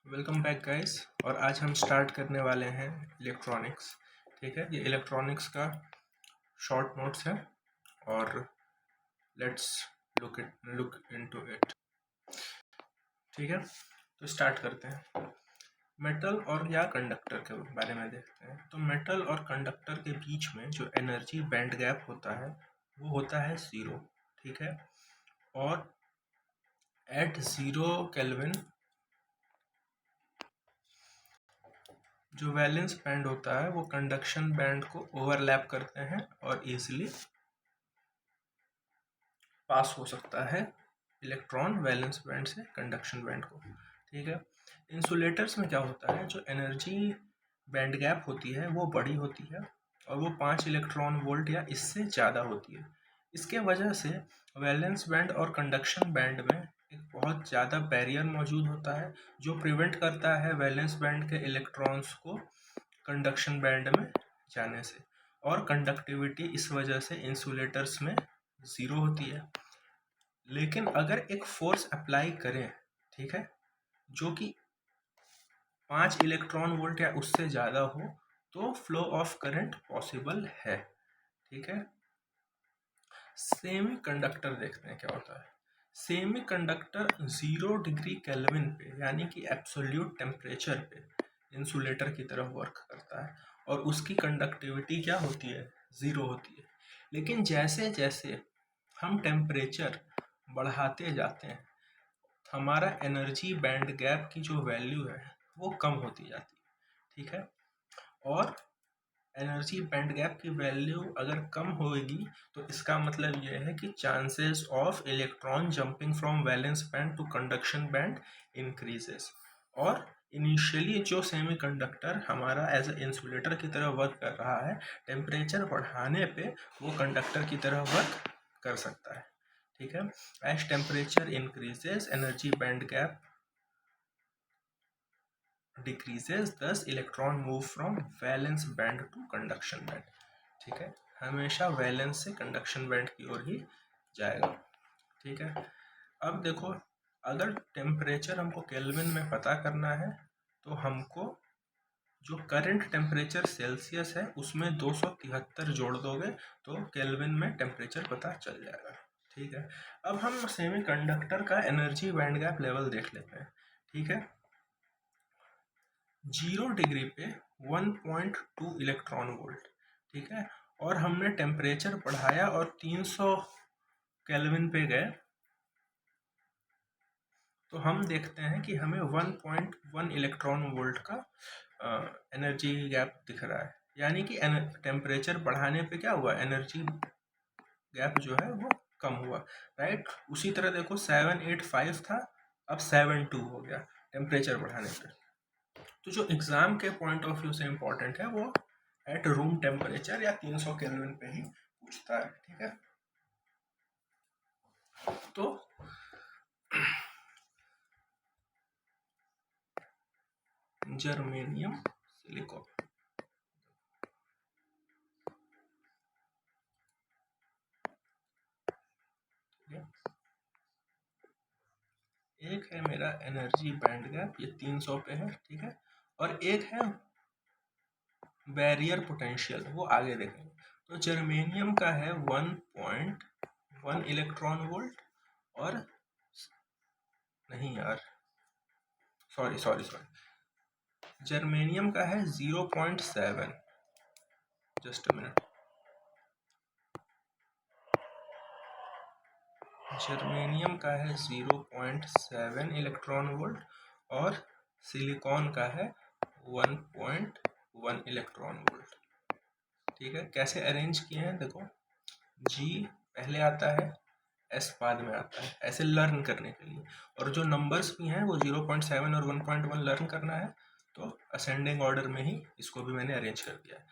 Welcome back guys. और आज हम स्टार्ट करने वाले हैं इलेक्ट्रॉनिक्स। ठीक है, ये इलेक्ट्रॉनिक्स का शॉर्ट नोट्स है और लेट्स लुक इनटू इट। ठीक है, तो स्टार्ट करते हैं। मेटल और या कंडक्टर के बारे में देखते हैं। तो मेटल और कंडक्टर के बीच में जो एनर्जी बैंड गैप होता है वो होता है 0। ठीक है, और एट 0 केल्विन जो वैलेंस बैंड होता है वो कंडक्शन बैंड को ओवरलैप करते हैं और इजीली पास हो सकता है इलेक्ट्रॉन वैलेंस बैंड से कंडक्शन बैंड को। ठीक है, इंसुलेटर्स में क्या होता है, जो एनर्जी बैंड गैप होती है वो बड़ी होती है और वो 5 इलेक्ट्रॉन वोल्ट या इससे ज़्यादा होती है। इसके वजह से वैलेंस बैंड और कंडक्शन बैंड में एक बहुत ज़्यादा बैरियर मौजूद होता है जो प्रिवेंट करता है वैलेंस बैंड के इलेक्ट्रॉन्स को कंडक्शन बैंड में जाने से। और कंडक्टिविटी इस वजह से इंसुलेटर्स में 0 होती है। लेकिन अगर एक फोर्स अप्लाई करें, ठीक है, जो कि 5 इलेक्ट्रॉन वोल्ट या उससे ज़्यादा हो तो फ्लो ऑफ करंट पॉसिबल है। ठीक है, सेमी कंडक्टर देखते हैं क्या होता है। सेमी कंडक्टर 0 डिग्री केल्विन पे यानी कि एब्सोल्यूट टेम्परेचर पे इंसुलेटर की तरह वर्क करता है और उसकी कंडक्टिविटी क्या होती है, 0 होती है। लेकिन जैसे जैसे हम टेम्परेचर बढ़ाते जाते हैं हमारा एनर्जी बैंड गैप की जो वैल्यू है वो कम होती जाती है। ठीक है, और एनर्जी बैंड गैप की वैल्यू अगर कम होगी तो इसका मतलब ये है कि chances of electron jumping from valence band to conduction band increases. और इनिशियली जो सेमीकंडक्टर हमारा एज ए इंसुलेटर की तरह वर्क कर रहा है, टेम्परेचर बढ़ाने पे वो कंडक्टर की तरह वर्क कर सकता है। ठीक है, as temperature increases energy band gap decreases, thus electron move from valence band to conduction band। ठीक है, हमेशा वैलेंस से कंडक्शन बैंड की ओर ही जाएगा। ठीक है, अब देखो, अगर टेम्परेचर हमको केल्विन में पता करना है तो हमको जो करंट टेम्परेचर सेल्सियस है उसमें 273 जोड़ दोगे तो केल्विन में टेम्परेचर पता चल जाएगा। ठीक है, अब हम सेमीकंडक्टर का एनर्जी बैंड गैप लेवल देख लेते हैं। ठीक है, 0 डिग्री पे 1.2 इलेक्ट्रॉन वोल्ट। ठीक है, और हमने टेम्परेचर बढ़ाया और 300 केल्विन पे गए तो हम देखते हैं कि हमें 1.1 इलेक्ट्रॉन वोल्ट का एनर्जी गैप दिख रहा है। यानी कि टेम्परेचर बढ़ाने पे क्या हुआ, एनर्जी गैप जो है वो कम हुआ। राइट, उसी तरह देखो 785 था, अब 72 हो गया टेम्परेचर बढ़ाने पे। तो जो एग्जाम के पॉइंट ऑफ व्यू से इम्पोर्टेंट है वो एट रूम टेम्परेचर या 300 केल्विन पे ही पूछता है। ठीक है, तो जर्मेनियम सिलिकॉन, एक है मेरा एनर्जी बैंड गैप, ये 300 पे है। ठीक है, और एक है बैरियर पोटेंशियल, वो आगे देखेंगे। तो जर्मेनियम का है 1.1 इलेक्ट्रॉन वोल्ट और नहीं यार, सॉरी सॉरी सॉरी, जर्मेनियम का है 0.7, जस्ट अ मिनट। जर्मेनियम का है 0.7 इलेक्ट्रॉन वोल्ट और सिलिकॉन का है 1.1 इलेक्ट्रॉन वोल्ट। ठीक है, कैसे अरेंज किए हैं देखो, जी पहले आता है, एस बाद में आता है, ऐसे लर्न करने के लिए। और जो नंबर्स भी हैं वो 0.7 और 1.1 लर्न करना है तो असेंडिंग ऑर्डर में ही इसको भी मैंने अरेंज कर दिया है।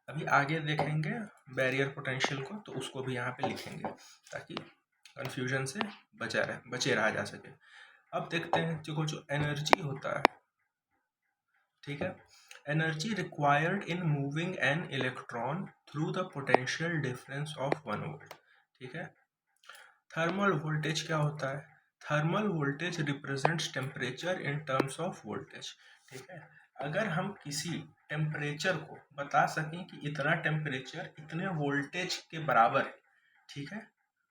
अभी आगे देखेंगे बैरियर पोटेंशियल को, तो उसको भी यहाँ पे लिखेंगे ताकि कन्फ्यूजन से बचे रहा जा सके। अब देखते हैं, देखो जो एनर्जी होता है, ठीक है, energy required in moving an electron through the potential difference of 1 volt. ठीक है, थर्मल वोल्टेज क्या होता है, thermal voltage represents temperature in terms of voltage. ठीक है, अगर हम किसी टेम्परेचर को बता सकें कि इतना टेम्परेचर इतने वोल्टेज के बराबर है, ठीक है,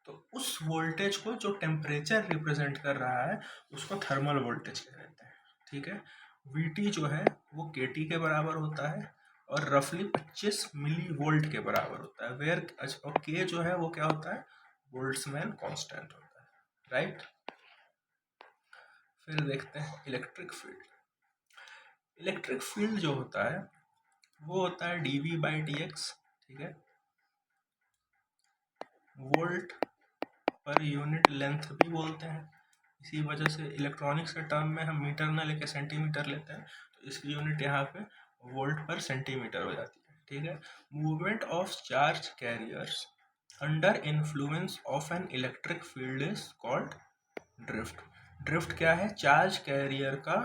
तो उस वोल्टेज को जो टेम्परेचर रिप्रेजेंट कर रहा है उसको थर्मल वोल्टेज कहते हैं। ठीक है, Vt जो है वो Kt के बराबर होता है और रफली 25 मिली वोल्ट के बराबर होता है, वेयर और K जो है वो क्या होता है, बोल्ट्जमैन कांस्टेंट होता है, राइट। फिर देखते हैं इलेक्ट्रिक फील्ड। इलेक्ट्रिक फील्ड जो होता है वो होता है dV/dx। ठीक है, वोल्ट पर यूनिट लेंथ भी बोलते हैं, इसी वजह से इलेक्ट्रॉनिक्स के टर्म में हम मीटर ना लेके सेंटीमीटर लेते हैं, तो इसकी यूनिट यहाँ पे वोल्ट पर सेंटीमीटर हो जाती है। ठीक है, movement of charge carriers under influence of an electric field is called drift. Drift क्या है, चार्ज कैरियर का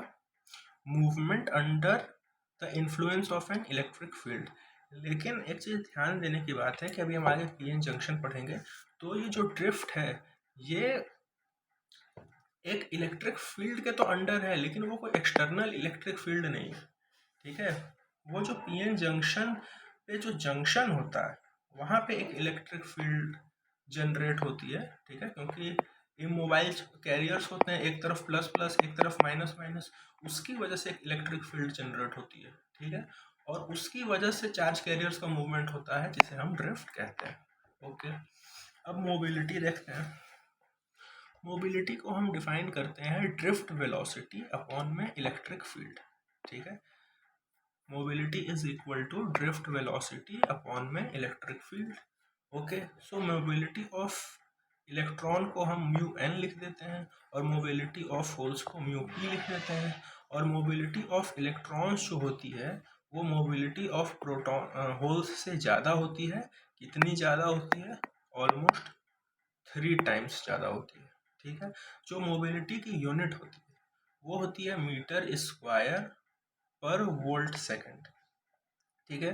movement under the influence of an electric field. लेकिन एक चीज़ ध्यान देने की बात है कि अभी हम आगे पीएन जंक्शन पढ़ेंगे, तो ये जो ड्रिफ्ट है ये एक इलेक्ट्रिक फील्ड के तो अंडर है, लेकिन वो कोई एक्सटर्नल इलेक्ट्रिक फील्ड नहीं है। ठीक है, वो जो पीएन जंक्शन पे जो जंक्शन होता है वहाँ पे एक इलेक्ट्रिक फील्ड जनरेट होती है। ठीक है, क्योंकि ये मोबाइल कैरियर्स होते हैं, एक तरफ प्लस प्लस एक तरफ माइनस माइनस, उसकी वजह से एक इलेक्ट्रिक फील्ड जनरेट होती है। ठीक है, और उसकी वजह से चार्ज कैरियर्स का मूवमेंट होता है जिसे हम ड्रिफ्ट कहते हैं। ओके, अब मोबिलिटी देखते हैं। मोबिलिटी को हम डिफाइन करते हैं ड्रिफ्ट वेलोसिटी अपॉन में इलेक्ट्रिक फील्ड। ठीक है, mobility is equal to drift velocity upon में electric field. Okay, so mobility of electron को हम म्यू एन लिख देते हैं और मोबिलिटी ऑफ होल्स को म्यू पी लिख देते हैं। और मोबिलिटी ऑफ इलेक्ट्रॉन्स जो होती है वो मोबिलिटी ऑफ प्रोटॉन होल्स से ज़्यादा होती है। कितनी ज़्यादा होती है, ऑलमोस्ट 3 टाइम्स ज़्यादा होती है। ठीक है, जो मोबिलिटी की यूनिट होती है वो होती है मीटर स्क्वायर पर वोल्ट सेकंड। ठीक है,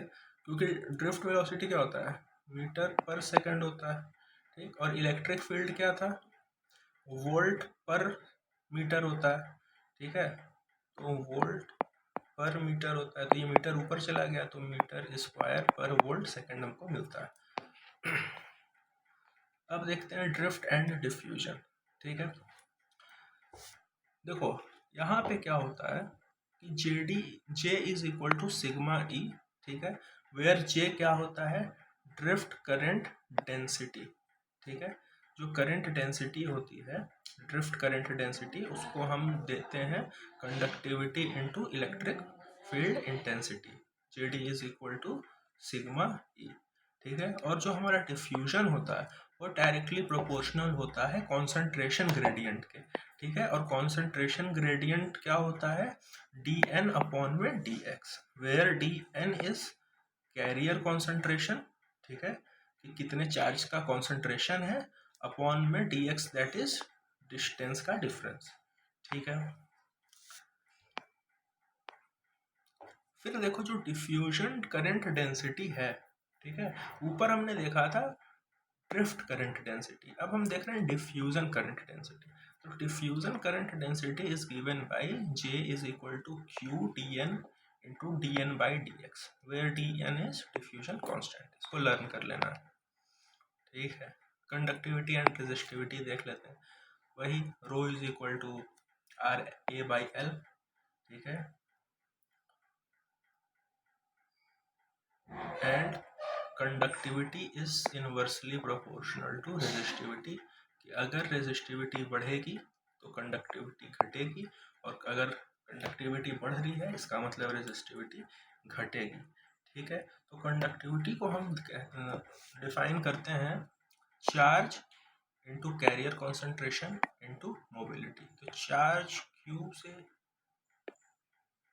क्योंकि ड्रिफ्ट वेलोसिटी क्या होता है, मीटर पर सेकंड होता है। ठीक, और इलेक्ट्रिक फील्ड क्या था, वोल्ट पर मीटर होता है। ठीक है, तो वोल्ट पर मीटर होता है, तो ये मीटर ऊपर चला गया तो मीटर स्क्वायर पर वोल्ट सेकंड हमको मिलता है। अब देखते हैं ड्रिफ्ट एंड डिफ्यूजन। ठीक है, देखो यहाँ पे क्या होता है कि J is equal to sigma E. ठीक है, वेयर जे क्या होता है, ड्रिफ्ट करंट डेंसिटी। ठीक है, जो करंट डेंसिटी होती है, ड्रिफ्ट करंट डेंसिटी, उसको हम देते हैं conductivity into electric field intensity. J D is equal to sigma E. ठीक है, और जो हमारा डिफ्यूजन होता है वो डायरेक्टली प्रोपोर्शनल होता है कॉन्सेंट्रेशन ग्रेडियंट के। ठीक है, और कॉन्सेंट्रेशन ग्रेडियंट क्या होता है, डी एन अपॉन में D X, where D N is carrier concentration. ठीक है, कि कितने चार्ज का कॉन्सेंट्रेशन है, अपॉन में D x that is distance का डिफरेंस। ठीक है, फिर देखो जो डिफ्यूजन करंट डेंसिटी है, ठीक है, ऊपर हमने देखा था ड्रिफ्ट करंट डेंसिटी, अब हम देख रहे हैं डिफ्यूजन करंट डेंसिटी। तो diffusion current density is given by J is equal to Q dN into dN/dx, where dN is diffusion constant. इसको लर्न कर लेना है। ठीक है, कंडक्टिविटी एंड रेजिस्टिविटी देख लेते हैं, वही रो इज इक्वल टू RA/L। ठीक है, and conductivity is inversely proportional to resistivity, कि अगर रेजिस्टिविटी बढ़ेगी तो कंडक्टिविटी घटेगी, और अगर कंडक्टिविटी बढ़ रही है इसका मतलब रेजिस्टिविटी घटेगी। ठीक है, तो कंडक्टिविटी को हम डिफाइन करते हैं charge into carrier concentration into mobility. तो चार्ज Q से,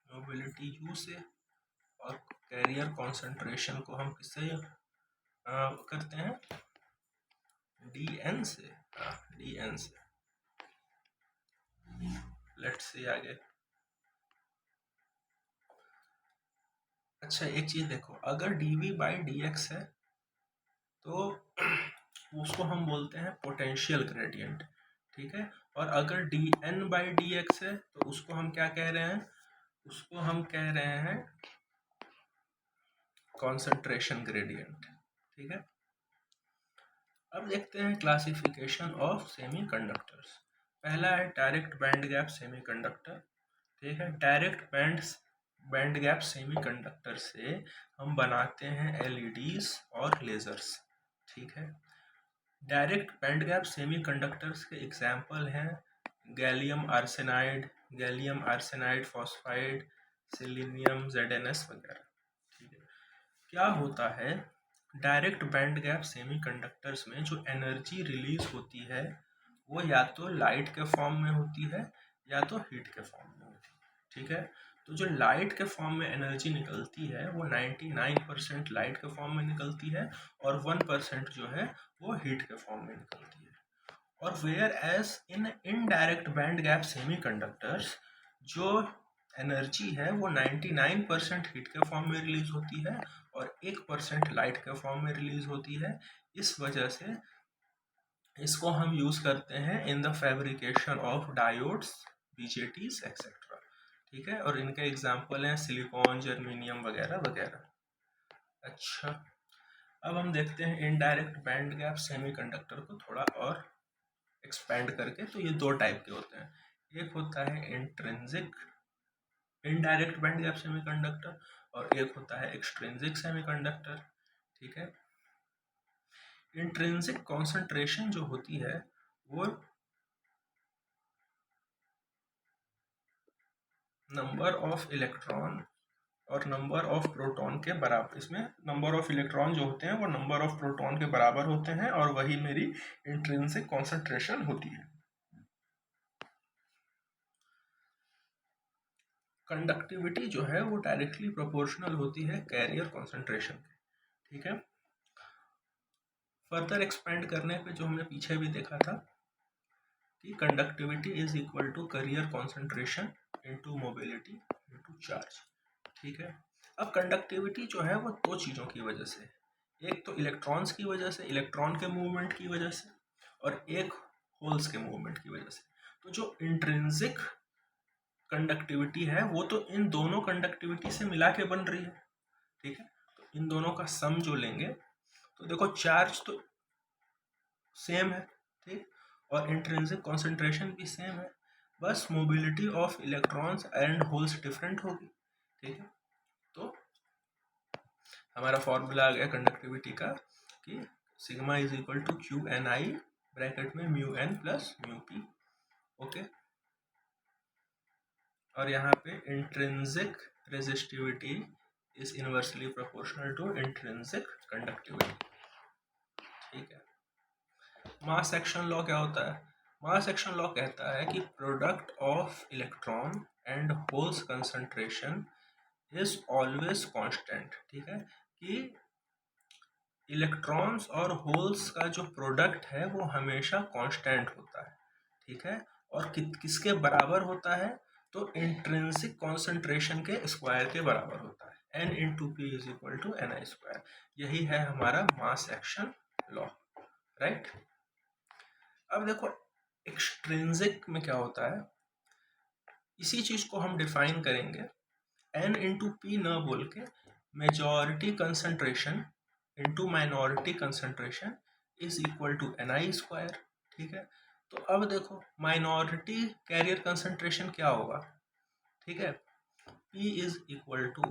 मोबिलिटी U से, और कैरियर कॉन्सेंट्रेशन को हम किससे करते हैं, dN से। dN से, लेट्स से आगे। अच्छा एक चीज देखो, अगर dV/dx है तो उसको हम बोलते हैं पोटेंशियल ग्रेडियंट। ठीक है, और अगर dn/dx है तो उसको हम क्या कह रहे हैं, उसको हम कह रहे हैं कॉन्सेंट्रेशन ग्रेडियंट। ठीक है, अब देखते हैं क्लासिफिकेशन ऑफ सेमीकंडक्टर्स। पहला है डायरेक्ट बैंड गैप सेमीकंडक्टर। ठीक है, डायरेक्ट बैंड गैप सेमीकंडक्टर से हम बनाते हैं एलईडीज और लेजर्स। ठीक है, डायरेक्ट बैंड गैप सेमीकंडक्टर्स के एग्जाम्पल हैं gallium arsenide phosphide, selenium ZnS वगैरह। ठीक है, क्या होता है, डायरेक्ट बैंड गैप सेमीकंडक्टर्स में जो एनर्जी रिलीज होती है वो या तो लाइट के फॉर्म में होती है या तो हीट के फॉर्म में होती है। ठीक है, तो जो लाइट के फॉर्म में एनर्जी निकलती है वो 99% लाइट के फॉर्म में निकलती है और 1% जो है वो हीट के फॉर्म में निकलती है। और whereas in indirect band gap semiconductors जो एनर्जी है वो 99% हीट के फॉर्म में रिलीज होती है और 1% लाइट के फॉर्म में रिलीज होती है। इस वजह से इसको हम यूज करते हैं in the fabrication of diodes, BJTs etcetera. ठीक है, और इनके एग्जाम्पल हैं सिलिकॉन, जर्मेनियम वगैरह वगैरह। अच्छा, अब हम देखते हैं इनडायरेक्ट बैंड गैप सेमीकंडक्टर को थोड़ा और एक्सपेंड करके। तो ये दो टाइप के होते हैं, एक होता है intrinsic indirect band gap semiconductor और एक होता है एक्सट्रिंसिक सेमीकंडक्टर। ठीक है, इंट्रिंसिक कॉन्सेंट्रेशन जो होती है वो नंबर ऑफ इलेक्ट्रॉन और नंबर ऑफ प्रोटॉन के बराबर, इसमें नंबर ऑफ इलेक्ट्रॉन जो होते हैं वो नंबर ऑफ प्रोटॉन के बराबर होते हैं और वही मेरी इंट्रिंसिक कॉन्सेंट्रेशन होती है। कंडक्टिविटी जो है वो डायरेक्टली प्रोपोर्शनल होती है कैरियर कॉन्सेंट्रेशन के। ठीक है, फर्दर एक्सपेंड करने पे जो हमने पीछे भी देखा था कि conductivity is equal to carrier concentration into mobility into charge. ठीक है, अब कंडक्टिविटी जो है वो दो चीज़ों की वजह से, एक तो इलेक्ट्रॉन्स की वजह से, इलेक्ट्रॉन के मूवमेंट की वजह से, और एक होल्स के मूवमेंट की वजह से। तो जो इंट्रिंसिक कंडक्टिविटी है वो तो इन दोनों कंडक्टिविटी से मिला के बन रही है। ठीक है, तो इन दोनों का सम जो लेंगे तो देखो चार्ज तो सेम है, ठीक, और इंट्रिंसिक कॉन्सेंट्रेशन भी सेम है, बस mobility of electrons and holes different होगी। ठीक है, तो हमारा फॉर्मूला आ गया कंडक्टिविटी का कि sigma is equal to q n i bracket में mu n plus mu p. Okay, और यहाँ पे intrinsic resistivity is inversely proportional to intrinsic conductivity. ठीक है, मास एक्शन लॉ क्या होता है, मास एक्शन लॉ कहता है कि product of electron and holes concentration is always constant. ठीक है, कि इलेक्ट्रॉन्स और होल्स का जो प्रोडक्ट है वो हमेशा कांस्टेंट होता है। ठीक है, और किसके बराबर होता है, तो इंट्रिंसिक कॉन्सेंट्रेशन के स्क्वायर के बराबर होता है, n into P is equal to N I square. यही है हमारा मास एक्शन लॉ, राइट। अब देखो एक्सट्रिंसिक में क्या होता है, इसी चीज को हम डिफाइन करेंगे n इंटू पी न बोल के majority concentration into minority concentration is equal to N I square. ठीक है, तो अब देखो माइनॉरिटी कैरियर कंसंट्रेशन क्या होगा, ठीक है, P is equal to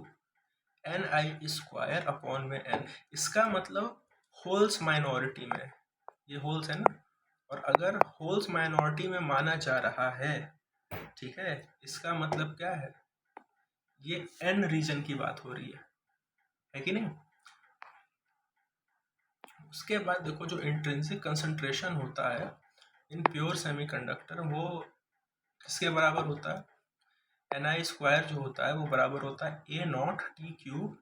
N I square upon में n। इसका मतलब होल्स माइनॉरिटी में, ये होल्स है ना, और अगर होल्स माइनॉरिटी में माना जा रहा है, ठीक है, इसका मतलब क्या है, ये n रीजन की बात हो रही है कि नहीं। उसके बाद देखो जो इंट्रिंसिक कंसंट्रेशन होता है इन प्योर सेमीकंडक्टर वो किसके बराबर होता है, एन आई स्क्वायर जो होता है वो बराबर होता है A naught T cube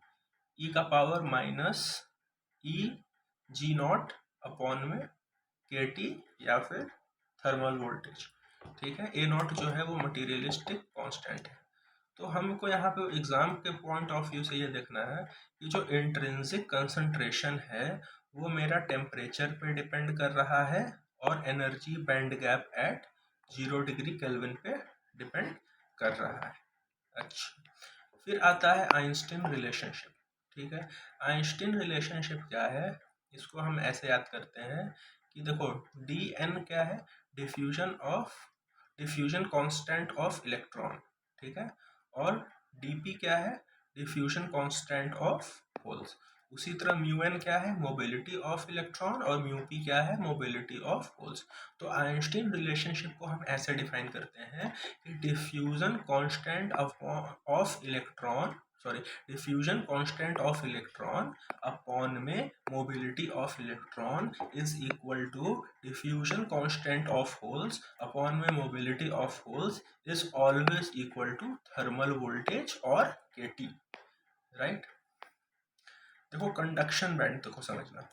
E का power minus E G naught upon में के टी या फिर थर्मल वोल्टेज। ठीक है, ए नॉट जो है वो मटीरियलिस्टिक कांस्टेंट है। तो हमको यहाँ पे एग्जाम के पॉइंट ऑफ व्यू से ये देखना है कि जो इंट्रिंसिक कंसंट्रेशन है वो मेरा टेम्परेचर पे डिपेंड कर रहा है और energy band gap at 0 degree Kelvin पे डिपेंड कर रहा है। अच्छा, फिर आता है आइंस्टीन रिलेशनशिप। ठीक है, आइंस्टीन रिलेशनशिप क्या है, इसको हम ऐसे याद करते हैं कि देखो डी एन क्या है, डिफ्यूजन कांस्टेंट ऑफ इलेक्ट्रॉन। ठीक है, और डी पी क्या है, डिफ्यूजन कांस्टेंट ऑफ होल्स। उसी तरह म्यू एन क्या है, मोबिलिटी ऑफ इलेक्ट्रॉन, और म्यू पी क्या है, मोबिलिटी ऑफ होल्स। तो आइंस्टीन रिलेशनशिप को हम ऐसे डिफाइन करते हैं कि diffusion constant of electron, sorry, diffusion constant of electron upon में mobility of electron is equal to diffusion constant of holes upon में mobility of holes is always equal to thermal voltage और KT. Right, देखो conduction band देखो समझना,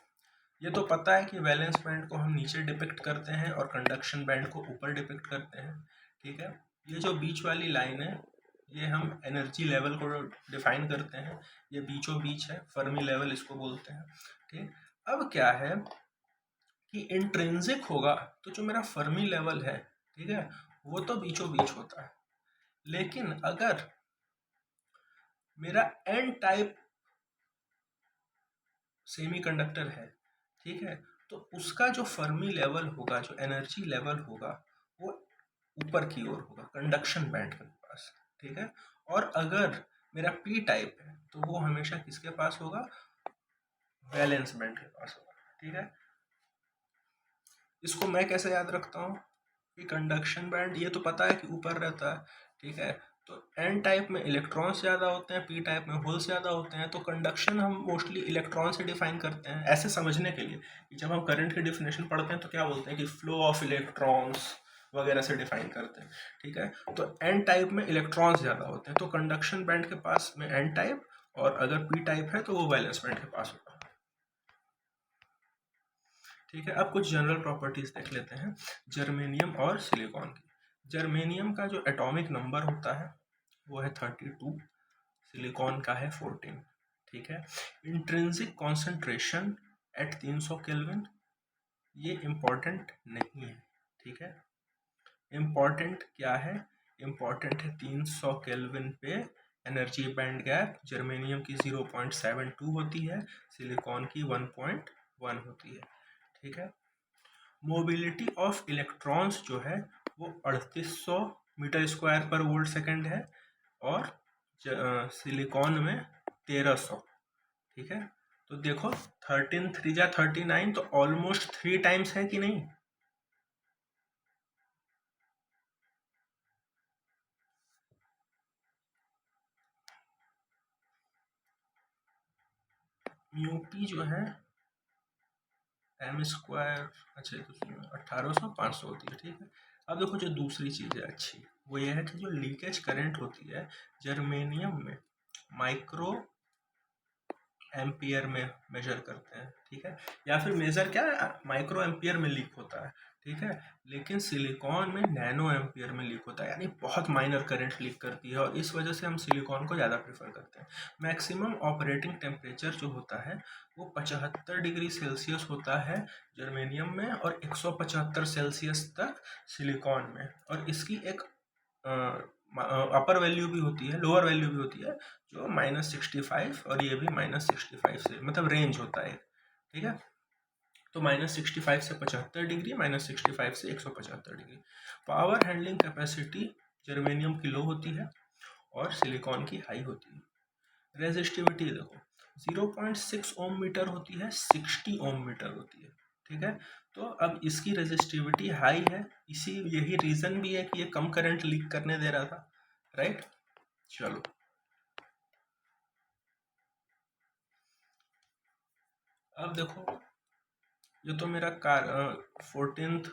ये तो पता है कि वैलेंस बैंड को हम नीचे डिपिक्ट करते हैं और कंडक्शन बैंड को ऊपर डिपिक्ट करते हैं। ठीक है, ये जो बीच वाली लाइन है ये हम एनर्जी लेवल को डिफाइन करते हैं, ये बीचों बीच है, फर्मी लेवल इसको बोलते हैं। ठीक, अब क्या है कि इंट्रिंसिक होगा तो जो मेरा फर्मी लेवल है, ठीक है, वो तो बीचों बीच होता है, लेकिन अगर मेरा एन टाइप सेमीकंडक्टर है, ठीक है, तो उसका जो फर्मी लेवल होगा, जो एनर्जी लेवल होगा, वो ऊपर की ओर होगा, कंडक्शन बैंड के पास। ठीक है, और अगर मेरा पी टाइप है तो वो हमेशा किसके पास होगा, वैलेंस बैंड के पास होगा। ठीक है, इसको मैं कैसे याद रखता हूँ कि कंडक्शन बैंड ये तो पता है कि ऊपर रहता है। ठीक है, तो एन टाइप में इलेक्ट्रॉन्स ज़्यादा होते हैं, पी टाइप में होल्स ज़्यादा होते हैं, तो कंडक्शन हम मोस्टली इलेक्ट्रॉन से डिफाइन करते हैं, ऐसे समझने के लिए कि जब हम करंट की डिफिनेशन पढ़ते हैं तो क्या बोलते हैं कि फ्लो ऑफ इलेक्ट्रॉन्स वगैरह से डिफाइन करते हैं। ठीक है, तो एन टाइप में इलेक्ट्रॉन्स ज़्यादा होते हैं, तो कंडक्शन बैंड के पास में एन टाइप, और अगर पी टाइप है तो वो वैलेंस बैंड के पास होगा। ठीक है, अब कुछ जनरल प्रॉपर्टीज देख लेते हैं जर्मेनियम और सिलिकॉन की। जर्मेनियम का जो एटॉमिक नंबर होता है वो है 32, सिलिकॉन का है 14। ठीक है, इंट्रिंसिक कॉन्सेंट्रेशन एट 300 केल्विन, ये इम्पॉर्टेंट नहीं है। ठीक है, इम्पॉर्टेंट क्या है, इम्पॉर्टेंट है 300 केल्विन पे एनर्जी बैंड गैप जर्मेनियम की 0.72 होती है, सिलिकॉन की 1.1 होती है। ठीक है, मोबिलिटी ऑफ इलेक्ट्रॉन्स जो है वो 3800 मीटर स्क्वायर पर वोल्ट सेकंड है, और सिलिकॉन में 1300। ठीक है, तो देखो 13 3 जा 39, तो ऑलमोस्ट 3 टाइम्स है कि नहीं। म्यूपी जो है एम स्क्वायर, अच्छा तो 1800 500 होती है। ठीक है, अब देखो जो दूसरी चीज़ है अच्छी, वो ये है कि जो लीकेज करंट होती है जर्मेनियम में माइक्रो एम्पियर में मेजर करते हैं। ठीक है, या फिर मेजर क्या है, माइक्रो एम्पियर में लीक होता है। ठीक है, लेकिन सिलिकॉन में नैनो एम्पियर में लीक होता है, यानी बहुत माइनर करंट लीक करती है, और इस वजह से हम सिलिकॉन को ज़्यादा प्रेफर करते हैं। मैक्सिमम ऑपरेटिंग टेम्परेचर जो होता है वो 75 डिग्री सेल्सियस होता है जर्मेनियम में, और 175 सेल्सियस तक सिलिकॉन में, और इसकी एक अपर वैल्यू भी होती है, लोअर वैल्यू भी होती है, जो -65, और ये भी -65 से, मतलब रेंज होता है। ठीक है, तो -65 से 75 डिग्री, -65 से 175 degree. Power handling capacity germanium की लो होती है और सिलिकॉन की हाई होती है। रेजिस्टिविटी देखो 0.6 ओम मीटर होती है, 60 ओम मीटर होती है। ठीक है, तो अब इसकी रेजिस्टिविटी हाई है, यही रीजन भी है कि ये कम करंट लीक करने दे रहा था। राइट, चलो अब देखो, ये तो मेरा 14th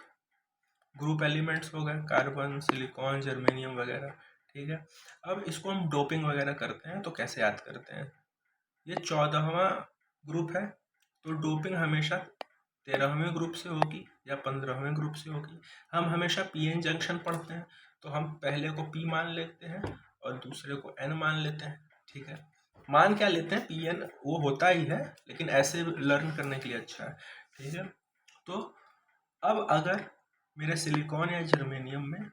ग्रुप एलिमेंट्स हो गए, कार्बन, सिलिकॉन, जर्मेनियम वगैरह। ठीक है, अब इसको हम डोपिंग वगैरह करते हैं तो कैसे याद करते हैं, ये 14वां ग्रुप है, तो डोपिंग हमेशा 13वें ग्रुप से होगी या 15वें ग्रुप से होगी। हम हमेशा पी एन जंक्शन पढ़ते हैं, तो हम पहले को पी मान लेते हैं और दूसरे को एन मान लेते हैं। ठीक है, मान क्या लेते हैं, पी एन वो होता ही है, लेकिन ऐसे लर्न करने के लिए अच्छा है। ठीक है, तो अब अगर मेरे सिलिकॉन या जर्मेनियम में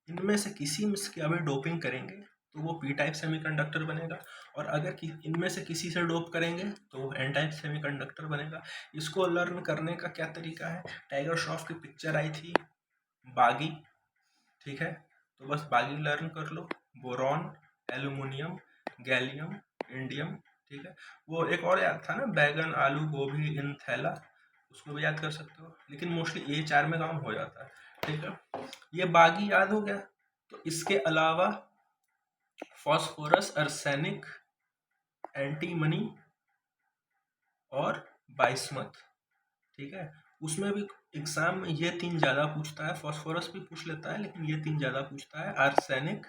इनमें से किसी में से अभी डोपिंग करेंगे तो वो पी टाइप सेमीकंडक्टर बनेगा, और अगर इनमें से किसी से डोप करेंगे तो वो एन टाइप सेमीकंडक्टर बनेगा। इसको लर्न करने का क्या तरीका है, टाइगर श्रॉफ की पिक्चर आई थी बागी, ठीक है, तो बस बागी लर्न कर लो। बोरॉन, एल्यूमिनियम, गैलियम, इंडियम, ठीक है। वो एक और याद था ना, बैगन, आलू, गोभी इन थैला, उसको भी याद कर सकते हो, लेकिन मोस्टली ये 4 में काम हो जाता है, ठीक है। ये बागी याद हो गया। तो इसके अलावा फॉस्फोरस, अर्सेनिक, एंटीमनी और बाइस्मथ, ठीक है। उसमें भी एग्जाम में ये 3 ज़्यादा पूछता है, फॉस्फोरस भी पूछ लेता है लेकिन ये 3 ज़्यादा पूछता है, आर्सेनिक,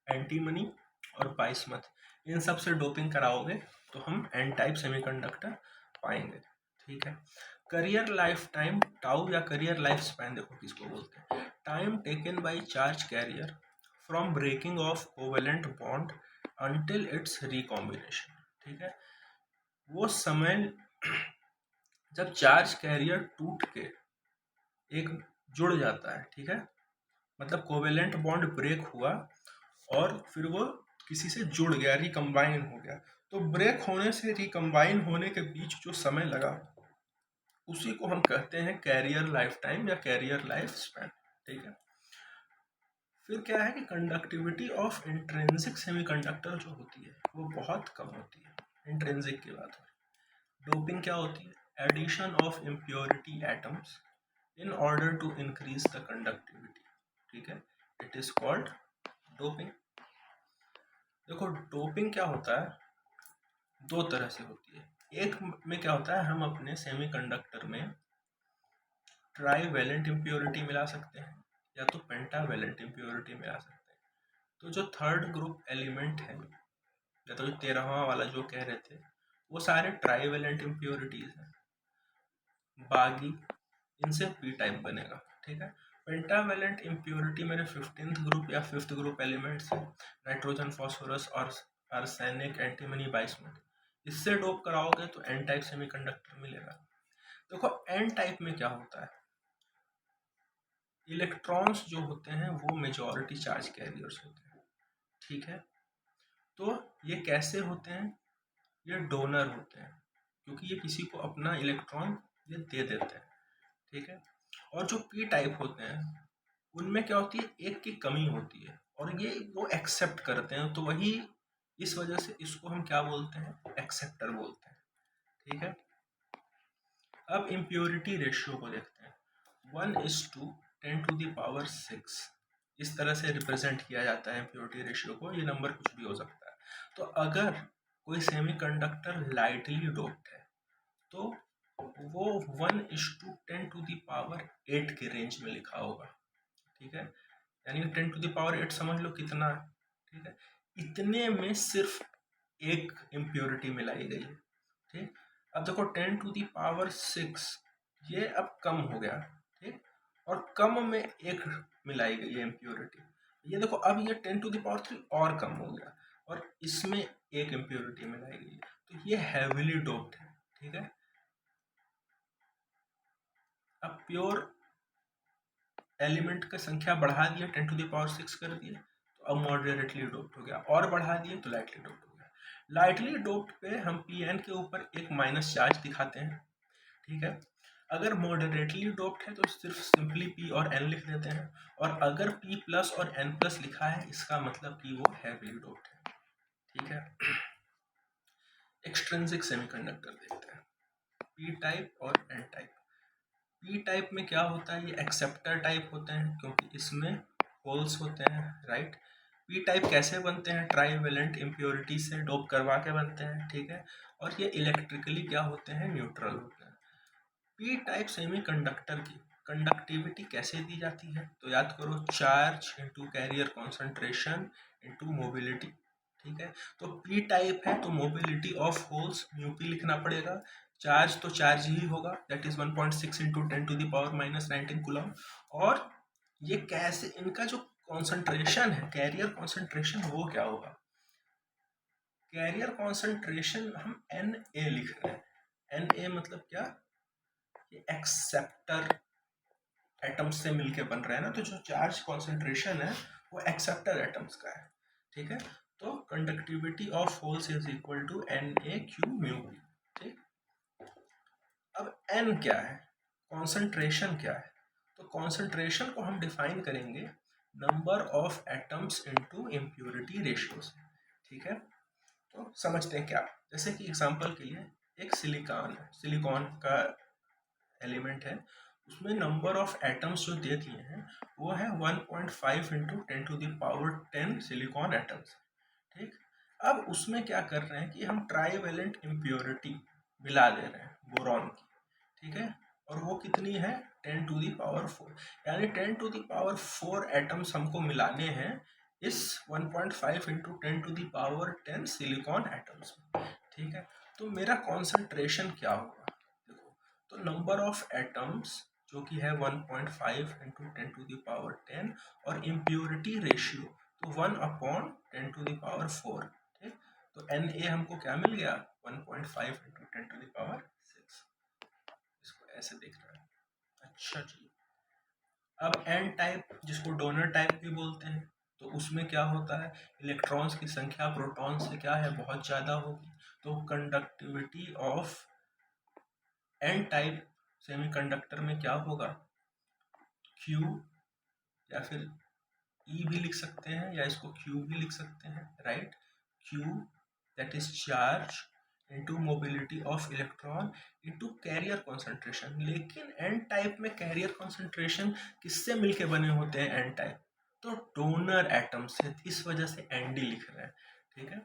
एंटीमनी और बाइस्मथ। इन सब से डोपिंग कराओगे तो हम एन टाइप सेमीकंडक्टर पाएंगे, ठीक है। करियर लाइफ टाइम, टाउ या करियर लाइफ स्पैन देखो किसको बोलते हैं, time taken by charge carrier from breaking of covalent bond until its recombination, ठीक है। वो समय जब चार्ज कैरियर टूट के एक जुड़ जाता है, ठीक है, मतलब कोवेलेंट बॉन्ड ब्रेक हुआ और फिर वो किसी से जुड़ गया, रिकम्बाइन हो गया, तो ब्रेक होने से रिकम्बाइन होने के बीच जो समय लगा उसी को हम कहते हैं कैरियर लाइफ टाइम या कैरियर लाइफ स्पैन, ठीक है। फिर क्या है कि कंडक्टिविटी ऑफ इंट्रिंसिक सेमीकंडक्टर जो होती है वो बहुत कम होती है। इंट्रिंसिक की बात हो, डोपिंग क्या होती है, addition of impurity atoms in order to increase the conductivity, ठीक है, it is called doping। देखो डोपिंग क्या होता है, दो तरह से होती है। एक में क्या होता है, हम अपने सेमीकंडक्टर में ट्राईवैलेंट इम्प्योरिटी मिला सकते हैं या तो पेंटावैलेंट इम्प्योरिटी मिला सकते हैं। तो जो थर्ड ग्रुप एलिमेंट है या तो जो 13वां वाला जो कह रहे थे वो सारे ट्राईवैलेंट इम्प्योरिटीज हैं, बागी इनसे पी टाइप बनेगा, ठीक है। पेंटावैलेंट इम्प्योरिटी मेरे 15th ग्रुप या 5th ग्रुप एलिमेंट्स हैं, नाइट्रोजन, फॉस्फोरस और आर्सेनिक, एंटीमनी, बाइस्मथ। इससे डोप कराओगे तो एन टाइप सेमीकंडक्टर मिलेगा। देखो एन टाइप में क्या होता है, इलेक्ट्रॉन्स जो होते हैं वो मेजॉरिटी चार्ज कैरियर्स होते हैं, ठीक है। तो ये कैसे होते हैं, ये डोनर होते हैं क्योंकि ये किसी को अपना इलेक्ट्रॉन ये दे देते हैं, ठीक है। और जो पी टाइप होते हैं उनमें क्या होती है, एक की कमी होती है और ये वो एक्सेप्ट करते हैं, तो वही इस वजह से इसको हम क्या बोलते हैं, एक्सेप्टर बोलते हैं, ठीक है। अब इम्प्योरिटी रेशियो को देखते हैं, 1:10⁶ इस तरह से रिप्रेजेंट किया जाता है इम्प्योरिटी रेशियो को, ये नंबर कुछ भी हो सकता है। तो अगर कोई सेमीकंडक्टर लाइटली डोप्ड है तो वो 1:10⁸ के रेंज में लिखा होगा, ठीक है। यानी 10⁸ समझ लो कितना है, ठीक है। इतने में सिर्फ एक इम्प्योरिटी मिलाई गई है, ठीक। अब देखो 10⁶ ये अब कम हो गया, ठीक, और कम में एक मिलाई गई है इम्प्योरिटी। ये देखो अब ये 10⁻³ और कम हो गया और इसमें एक इम्प्योरिटी मिलाई गई है, तो ये हैवीली डोप्ड है, ठीक है। अब प्योर एलिमेंट की संख्या बढ़ा दिए, 10⁶ कर दिए, तो अब मॉडरेटली डोप्ड हो गया, और बढ़ा दिए तो लाइटली डोप्ड हो गया। लाइटली डोप्ड पे हम पी एन के ऊपर एक माइनस चार्ज दिखाते हैं, ठीक है। अगर मॉडरेटली डोप्ड है तो सिर्फ सिंपली पी और एन लिख देते हैं, और अगर पी प्लस और एन प्लस लिखा है इसका मतलब कि वो हैवीली डोप्ड है, ठीक है। एक्सट्रिंसिक सेमीकंडक्टर देखते हैं, पी टाइप और एन टाइप। पी टाइप में क्या होता है, ये एक्सेप्टर टाइप होते हैं क्योंकि इसमें होल्स होते हैं, राइट। पी टाइप कैसे बनते हैं, ट्राईवैलेंट इम्प्योरिटी से डोप करवा के बनते हैं, ठीक है। और ये इलेक्ट्रिकली क्या होते हैं, न्यूट्रल होते हैं। पी टाइप सेमीकंडक्टर की कंडक्टिविटी कैसे दी जाती है, तो याद करो charge into carrier concentration into mobility, ठीक है। तो पी टाइप है तो mobility of holes mu P लिखना पड़ेगा, चार्ज तो चार्ज ही होगा, दैट इज 1.6 इंटू 10⁻⁻19 कूलम। और ये कैसे, इनका जो कॉन्सेंट्रेशन है, कैरियर कॉन्सेंट्रेशन, वो क्या होगा, कैरियर कॉन्सेंट्रेशन हम एन ए लिख रहे हैं। एन ए मतलब क्या, ये एक्सेप्टर एटम्स से मिलके बन रहे हैं ना, तो जो चार्ज कॉन्सेंट्रेशन है वो एक्सेप्टर एटम्स का है, ठीक है। तो conductivity of holes is equal to Na/Q/μ। ठीक, अब n क्या है, कॉन्सेंट्रेशन क्या है, तो कॉन्सेंट्रेशन को हम डिफाइन करेंगे number of atoms into impurity ratio से, ठीक है। तो समझते हैं क्या, जैसे कि एग्जांपल के लिए एक सिलिकॉन का एलिमेंट है, उसमें नंबर ऑफ एटम्स जो दे दिए हैं वो है 1.5 इंटू 10⁻10 सिलिकॉन एटम्स, ठीक। अब उसमें क्या कर रहे हैं कि हम ट्राईवेलेंट इम्प्योरिटी मिला दे रहे हैं बोरॉन की, ठीक है, और वो कितनी है 10⁴, यानी 10⁴ एटम्स हमको मिलाने हैं इस 1.5 इंटू 10⁻10 सिलिकॉन एटम्स में, ठीक है। तो मेरा कॉन्सेंट्रेशन क्या होगा, देखो, तो नंबर ऑफ एटम्स जो कि है 1.5 इंटू 10⁻10 और इम्प्योरिटी रेशियो तो 1/10⁴, ठीक। तो Na हमको क्या मिल गया 1.5 इंटू 10⁶, इसको ऐसे देख रहा है। अच्छा जी, अब एन टाइप जिसको डोनर टाइप भी बोलते हैं, तो उसमें क्या होता है, इलेक्ट्रॉन्स की संख्या प्रोटॉन से क्या है बहुत ज़्यादा होगी, तो conductivity of N type semiconductor में क्या होगा, Q, या फिर E भी लिख सकते हैं या इसको Q भी लिख सकते हैं, right. Q that is charge into mobility of electron into carrier concentration. लेकिन एन टाइप में कैरियर कॉन्सेंट्रेशन किससे मिलके बने होते हैं एन टाइप, तो डोनर एटम से, इस वजह से ND लिख रहे हैं, ठीक है।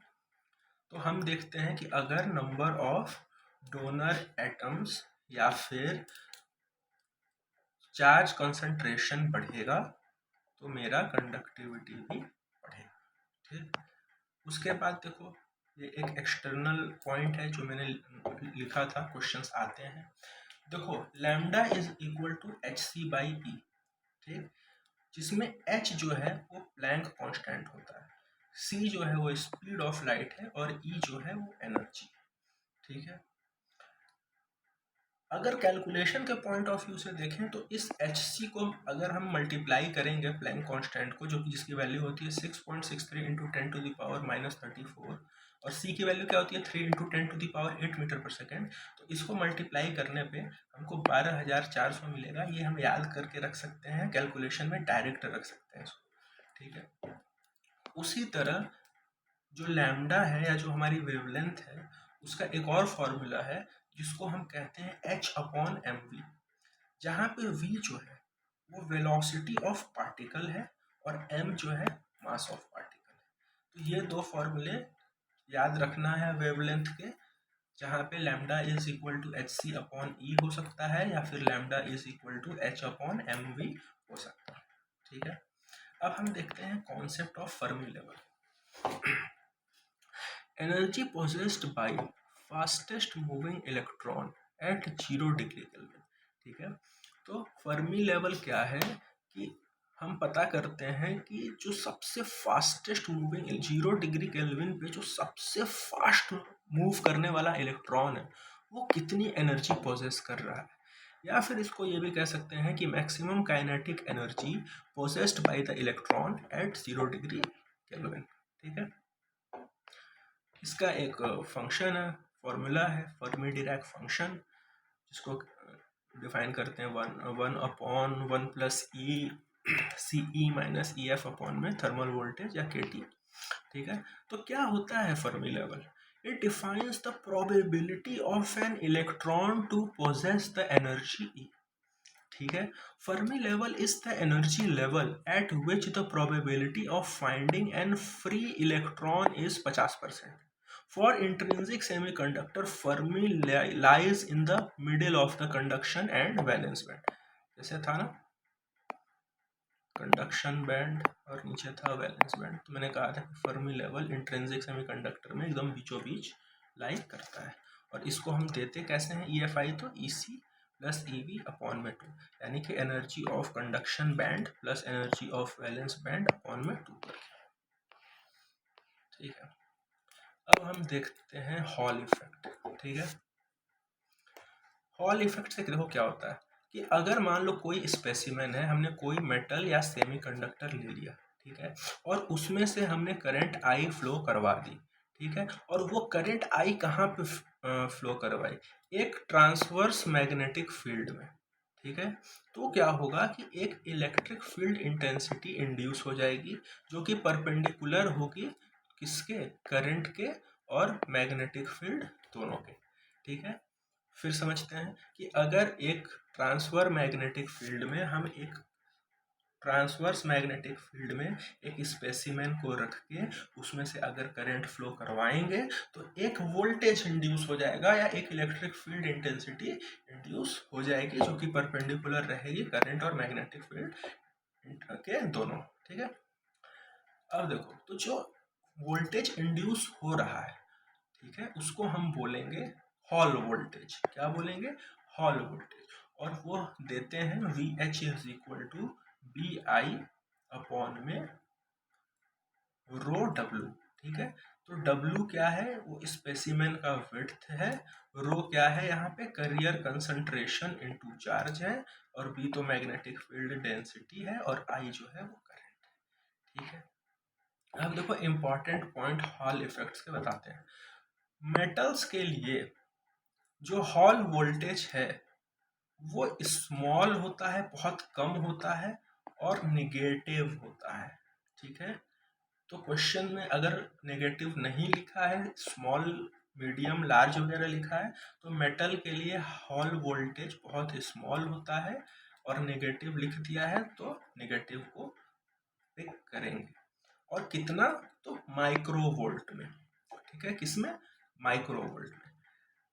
तो हम देखते हैं कि अगर नंबर ऑफ डोनर एटम्स या फिर चार्ज कॉन्सेंट्रेशन बढ़ेगा तो मेरा कंडक्टिविटी भी बढ़ेगा, ठीक। उसके बाद देखो, ये एक एक्सटर्नल पॉइंट है जो मैंने लिखा था, क्वेश्चंस आते हैं। देखो lambda is equal to hc/E, ठीक, जिसमें h जो है वो प्लैंक कांस्टेंट होता है, c जो है वो स्पीड ऑफ लाइट है और E जो है वो एनर्जी, ठीक है। अगर कैलकुलेशन के पॉइंट ऑफ व्यू से देखें तो इस hc को अगर हम मल्टीप्लाई करेंगे प्लैंक कांस्टेंट को, जो कि जिसकी वैल्यू होती है 6.63 इंटू 10⁻−34, और c की वैल्यू क्या होती है 3 इंटू 10⁸ मीटर पर सेकेंड, तो इसको मल्टीप्लाई करने पे हमको 12,400 मिलेगा। ये हम याद करके रख सकते हैं, कैलकुलेशन में डायरेक्ट रख सकते हैं इसको, ठीक है। उसी तरह जो लैम्डा है या जो हमारी वेवलेंथ है उसका एक और फॉर्मूला है जिसको हम कहते हैं h/mv, जहाँ पे v जो है वो वेलोसिटी ऑफ पार्टिकल है और m जो है मास ऑफ पार्टिकल है। तो ये दो फॉर्मूले याद रखना है वेवलेंथ के, जहाँ पे lambda is equal to hc/E हो सकता है या फिर lambda is equal to h/mv हो सकता है, ठीक है। अब हम देखते हैं concept of Fermi level. Energy possessed by fastest moving electron at 0 degree Kelvin, ठीक है। तो फर्मी लेवल क्या है कि हम पता करते हैं कि जो सबसे फास्टेस्ट मूविंग 0 डिग्री केल्विन पे जो सबसे फास्ट मूव करने वाला इलेक्ट्रॉन है वो कितनी एनर्जी पोजेस कर रहा है, या फिर इसको ये भी कह सकते हैं कि maximum kinetic energy possessed by the electron at 0 degree Kelvin, ठीक है। इसका एक फंक्शन है, फॉर्मूला है फर्मी डिराक फंक्शन, जिसको डिफाइन करते हैं 1/1 plus E CE minus EF upon में थर्मल वोल्टेज या KT, ठीक है। तो क्या होता है Fermi level, it defines the probability of an electron to possess the energy E, ठीक है। Fermi level is the energy level eight which the probability of finding N free electron is 50%। For intrinsic semiconductor, Fermi lies in the middle of the conduction and valence band। जैसे था ना conduction band और नीचे था valence band, तो मैंने कहा था कि फर्मी लेवल इंट्रिंसिक सेमीकंडक्टर में एकदम बीचों बीच लाई करता है। और इसको हम देते कैसे हैं EFI, तो EC प्लस EV अपॉन में 2, यानी कि energy of conduction band plus energy of valence band upon में 2 करके, ठीक है। अब हम देखते हैं हॉल इफेक्ट, ठीक है। हॉल इफेक्ट से देखो क्या होता है कि अगर मान लो कोई स्पेसिमेन है, हमने कोई मेटल या सेमीकंडक्टर ले लिया, ठीक है, और उसमें से हमने करंट आई फ्लो करवा दी, ठीक है, और वो करंट आई कहाँ पे फ्लो करवाई, एक ट्रांसवर्स मैग्नेटिक फील्ड में, ठीक है, तो क्या होगा कि एक इलेक्ट्रिक फील्ड इंटेंसिटी इंड्यूस हो जाएगी जो कि परपेंडिकुलर होगी किसके, करंट के और मैग्नेटिक फील्ड दोनों के, ठीक है। फिर समझते हैं कि अगर एक ट्रांसवर्स मैग्नेटिक फील्ड में एक स्पेसिमेन को रख के उसमें से अगर करंट फ्लो करवाएंगे तो एक वोल्टेज इंड्यूस हो जाएगा या एक इलेक्ट्रिक फील्ड इंटेंसिटी इंड्यूस हो जाएगी जो कि परपेंडिकुलर रहेगी करंट और मैग्नेटिक फील्ड के दोनों, ठीक है। अब देखो, तो जो वोल्टेज इंड्यूस हो रहा है, ठीक है, उसको हम बोलेंगे हॉल वोल्टेज। क्या बोलेंगे? Hall voltage. और वो देते हैं V H is equal to B I upon में रो डब्ल्यू, ठीक है। तो डब्ल्यू क्या है? वो स्पेसिमेन का विड्थ है। रो क्या है? यहाँ पे करियर कंसंट्रेशन इनटू चार्ज है, और बी तो मैग्नेटिक फील्ड डेंसिटी है, और आई जो है वो करंट है, ठीक है। अब देखो इंपॉर्टेंट पॉइंट हॉल इफेक्ट्स के बताते हैं। मेटल्स के लिए जो हॉल वोल्टेज है वो स्मॉल होता है, बहुत कम होता है और निगेटिव होता है, ठीक है। तो क्वेश्चन में अगर नेगेटिव नहीं लिखा है, स्मॉल मीडियम लार्ज वगैरह लिखा है, तो मेटल के लिए हॉल वोल्टेज बहुत स्मॉल होता है, और नेगेटिव लिख दिया है तो नेगेटिव को पिक करेंगे। और कितना? तो माइक्रो वोल्ट में, ठीक है। किसमें? माइक्रो वोल्ट में।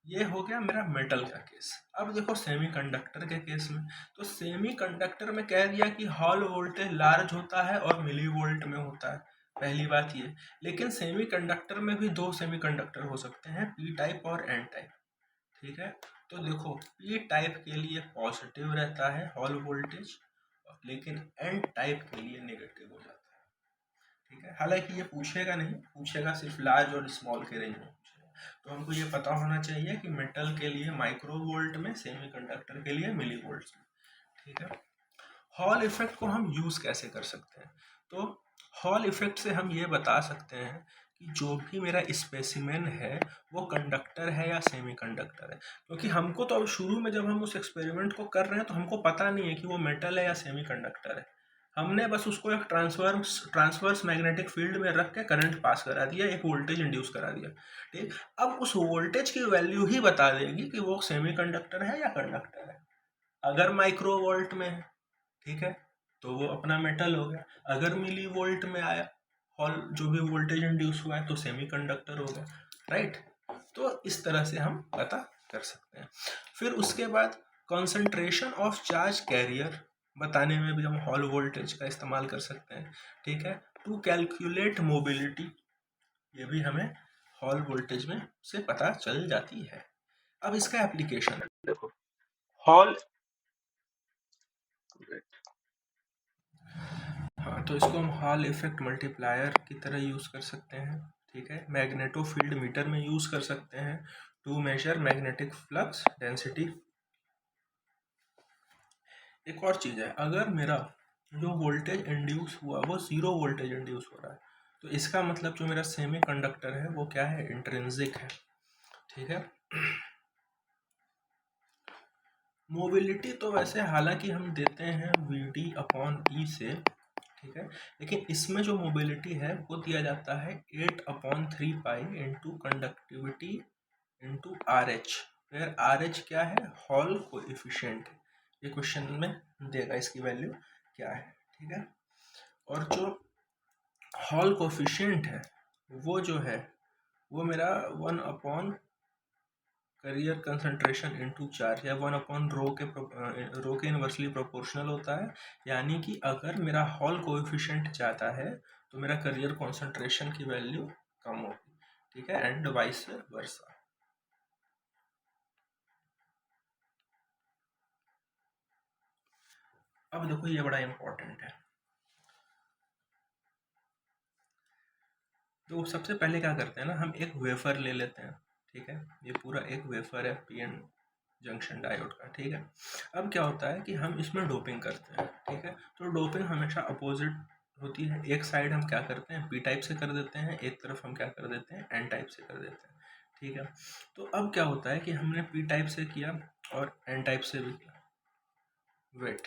ये हो गया मेरा मेटल का केस। अब देखो सेमीकंडक्टर के केस में, तो सेमीकंडक्टर में कह दिया कि हॉल वोल्टेज लार्ज होता है और मिली वोल्ट में होता है, पहली बात ये। लेकिन सेमीकंडक्टर में भी दो सेमीकंडक्टर हो सकते हैं, पी टाइप और एन टाइप, ठीक है। तो देखो पी टाइप के लिए पॉजिटिव रहता है हॉल वोल्टेज, लेकिन एन टाइप के लिए नेगेटिव हो जाता है, ठीक है। हालांकि ये पूछेगा नहीं, पूछेगा सिर्फ लार्ज और स्मॉल के रेंज में पूछेगा। तो हमको ये पता होना चाहिए कि मेटल के लिए माइक्रो वोल्ट में, सेमीकंडक्टर के लिए मिली वोल्ट्स में, ठीक है। हॉल इफेक्ट को हम यूज कैसे कर सकते हैं? तो हॉल इफेक्ट से हम ये बता सकते हैं कि जो भी मेरा स्पेसिमेन है वो कंडक्टर है या सेमीकंडक्टर है, क्योंकि हमको तो अब शुरू में जब हम उस एक्सपेरिमेंट को कर रहे हैं तो हमको पता नहीं है कि वो मेटल है या सेमीकंडक्टर है। हमने बस उसको एक ट्रांसवर्स मैग्नेटिक फील्ड में रख के करंट पास करा दिया, एक वोल्टेज इंड्यूस करा दिया, ठीक। अब उस वोल्टेज की वैल्यू ही बता देगी कि वो सेमीकंडक्टर है या कंडक्टर है। अगर माइक्रो वोल्ट में है, ठीक है, तो वो अपना मेटल हो गया। अगर मिली वोल्ट में आया हॉल, जो भी वोल्टेज इंड्यूस हुआ है, तो सेमीकंडक्टर हो गया, राइट। तो इस तरह से हम पता कर सकते हैं। फिर उसके बाद कॉन्सेंट्रेशन ऑफ चार्ज कैरियर बताने में भी हम हॉल वोल्टेज का इस्तेमाल कर सकते हैं, ठीक है। टू कैलकुलेट मोबिलिटी, ये भी हमें हॉल वोल्टेज में से पता चल जाती है। अब इसका एप्लीकेशन देखो, हॉल, हाँ, तो इसको हम हॉल इफेक्ट मल्टीप्लायर की तरह यूज कर सकते हैं, ठीक है। मैग्नेटो फील्ड मीटर में यूज कर सकते हैं to measure magnetic flux density. एक और चीज है, अगर मेरा जो वोल्टेज इंड्यूस हुआ वो जीरो वोल्टेज इंड्यूस हो रहा है, तो इसका मतलब जो मेरा सेमी कंडक्टर है वो क्या है? इंट्रिंसिक है, ठीक है। मोबिलिटी तो वैसे हालांकि हम देते हैं वी डी अपॉन ई से, ठीक है, लेकिन इसमें जो मोबिलिटी है वो दिया जाता है 8/3 pi into conductivity into R H, where R H क्या है? Hall coefficient. ये क्वेश्चन में देगा इसकी वैल्यू क्या है, ठीक है। और जो हॉल कोएफिशिएंट है वो जो है वो मेरा 1 करियर कंसंट्रेशन इनटू चार्ज या 1/रो के इनवर्सली प्रोपोर्शनल होता है। यानी कि अगर मेरा हॉल कोएफिशिएंट ज़्यादा है तो मेरा करियर कंसंट्रेशन की वैल्यू कम होगी, ठीक है, एंड वाइस वर्सा। अब देखो ये बड़ा इंपॉर्टेंट है। तो सबसे पहले क्या करते हैं ना, हम एक वेफर ले लेते हैं, ठीक है। ये पूरा एक वेफर है, पी एन जंक्शन डायोड का, ठीक है। अब क्या होता है कि हम इसमें डोपिंग करते हैं, ठीक है। तो डोपिंग हमेशा अपोजिट होती है, एक साइड हम क्या करते हैं पी टाइप से कर देते हैं, एक तरफ हम क्या कर देते हैं एन टाइप से कर देते हैं, ठीक है। तो अब क्या होता है कि हमने पी टाइप से किया और एन टाइप से भी किया, वेट।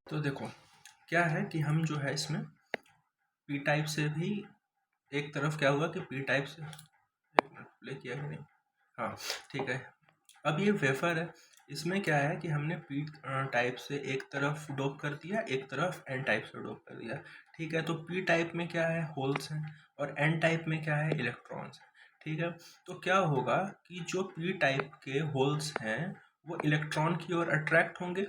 तो देखो क्या है कि हम जो है इसमें पी टाइप से भी एक तरफ क्या हुआ कि पी टाइप से, एक मिनट प्ले किया कि नहीं, हाँ ठीक है। अब ये वेफर है, इसमें क्या है कि हमने पी टाइप से एक तरफ डोप कर दिया, एक तरफ एन टाइप से डोप कर दिया, ठीक है। तो पी टाइप में क्या है होल्स हैं और एन टाइप में क्या है इलेक्ट्रॉन्स हैं, ठीक है। तो क्या होगा कि जो पी टाइप के होल्स हैं वो इलेक्ट्रॉन की ओर अट्रैक्ट होंगे,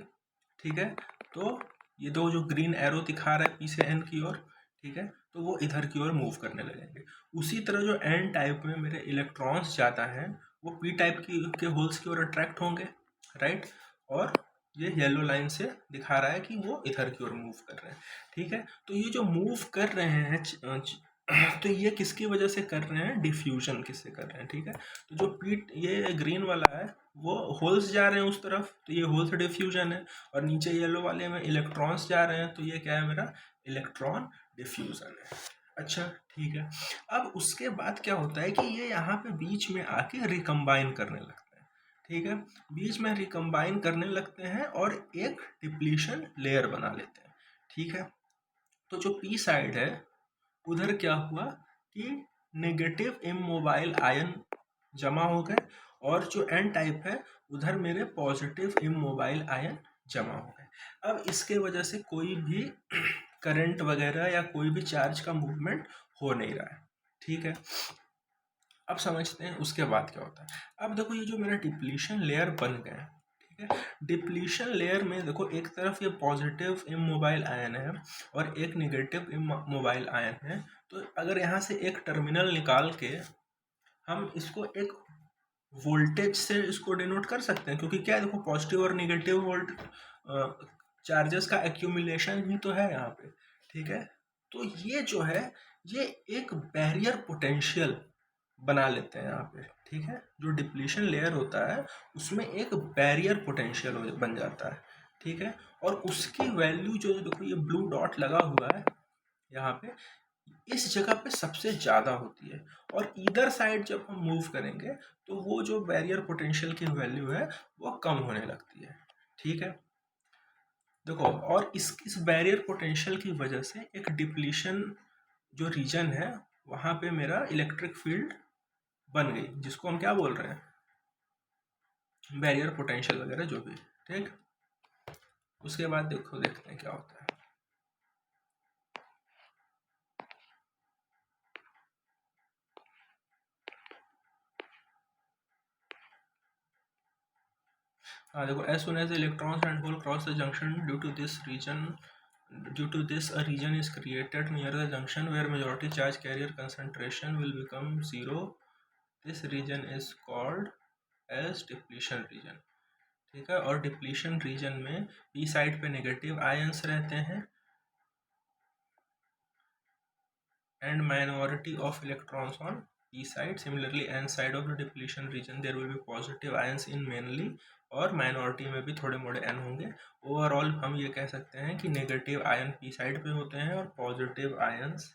ठीक है। तो ये दो जो ग्रीन एरो दिखा रहा है पी से एन की ओर, ठीक है, तो वो इधर की ओर मूव करने लगेंगे। उसी तरह जो एन टाइप में मेरे इलेक्ट्रॉन्स ज़्यादा हैं वो पी टाइप की के होल्स की ओर अट्रैक्ट होंगे, राइट। और ये येलो लाइन से दिखा रहा है कि वो इधर की ओर मूव कर रहे हैं, ठीक है। तो ये जो मूव कर रहे हैं तो ये किसकी वजह से कर रहे हैं, डिफ्यूजन किससे कर रहे हैं, ठीक है। तो जो पीट ये ग्रीन वाला है वो होल्स जा रहे हैं उस तरफ, तो ये होल्स डिफ्यूजन है, और नीचे येलो वाले में इलेक्ट्रॉन्स जा रहे हैं, तो ये क्या है मेरा इलेक्ट्रॉन डिफ्यूजन है। अच्छा ठीक है। अब उसके बाद क्या होता है कि ये यहाँ पे बीच में आके रिकम्बाइन करने लगते हैं, ठीक है। बीच में रिकम्बाइन करने लगते हैं और एक डिप्लीशन लेयर बना लेते हैं, ठीक है। तो जो पी साइड है उधर क्या हुआ कि नेगेटिव इमोबाइल आयन जमा हो गए, और जो एन टाइप है उधर मेरे पॉजिटिव इमोबाइल आयन जमा हो गए। अब इसके वजह से कोई भी करंट वगैरह या कोई भी चार्ज का मूवमेंट हो नहीं रहा है, ठीक है। अब समझते हैं उसके बाद क्या होता है। अब देखो ये जो मेरा डिप्लीशन लेयर बन गया है, ठीक है। डिप्लीशन लेयर में देखो एक तरफ ये पॉजिटिव इमोबाइल आयन है और एक नेगेटिव इमोबाइल आयन है। तो अगर यहाँ से एक टर्मिनल निकाल के हम इसको एक वोल्टेज से इसको डिनोट कर सकते हैं, क्योंकि क्या है देखो पॉजिटिव और नेगेटिव वोल्ट चार्जेस का एक्यूमुलेशन ही तो है यहाँ पे, ठीक है। तो ये जो है ये एक बैरियर पोटेंशियल बना लेते हैं यहाँ पे, ठीक है। जो डिप्लीशन लेयर होता है उसमें एक बैरियर पोटेंशियल बन जाता है, ठीक है। और उसकी वैल्यू जो देखो ये ब्लू डॉट लगा हुआ है यहाँ पे, इस जगह पे सबसे ज़्यादा होती है, और इधर साइड जब हम मूव करेंगे तो वो जो बैरियर पोटेंशियल की वैल्यू है वो कम होने लगती है, ठीक है। देखो और इस बैरियर पोटेंशियल की वजह से एक डिप्लीशन जो रीजन है वहाँ पे मेरा इलेक्ट्रिक फील्ड बन गई, जिसको हम क्या बोल रहे हैं बैरियर पोटेंशियल वगैरह जो भी, ठीक। उसके बाद देखो देखते हैं क्या होता है। हाँ देखो as soon as the electrons and hole cross the junction, due to this a region is created near the junction where majority charge carrier concentration will become zero. This region is called as depletion region, ठीक है। और depletion region में P side पे negative ions रहते हैं and minority of electrons on p side. Similarly n side of the depletion region there will be positive ions in mainly, और minority में भी थोड़े मोड़े n होंगे। ओवरऑल हम ये कह सकते हैं कि नेगेटिव आयन पी साइड पे होते हैं और पॉजिटिव आयंस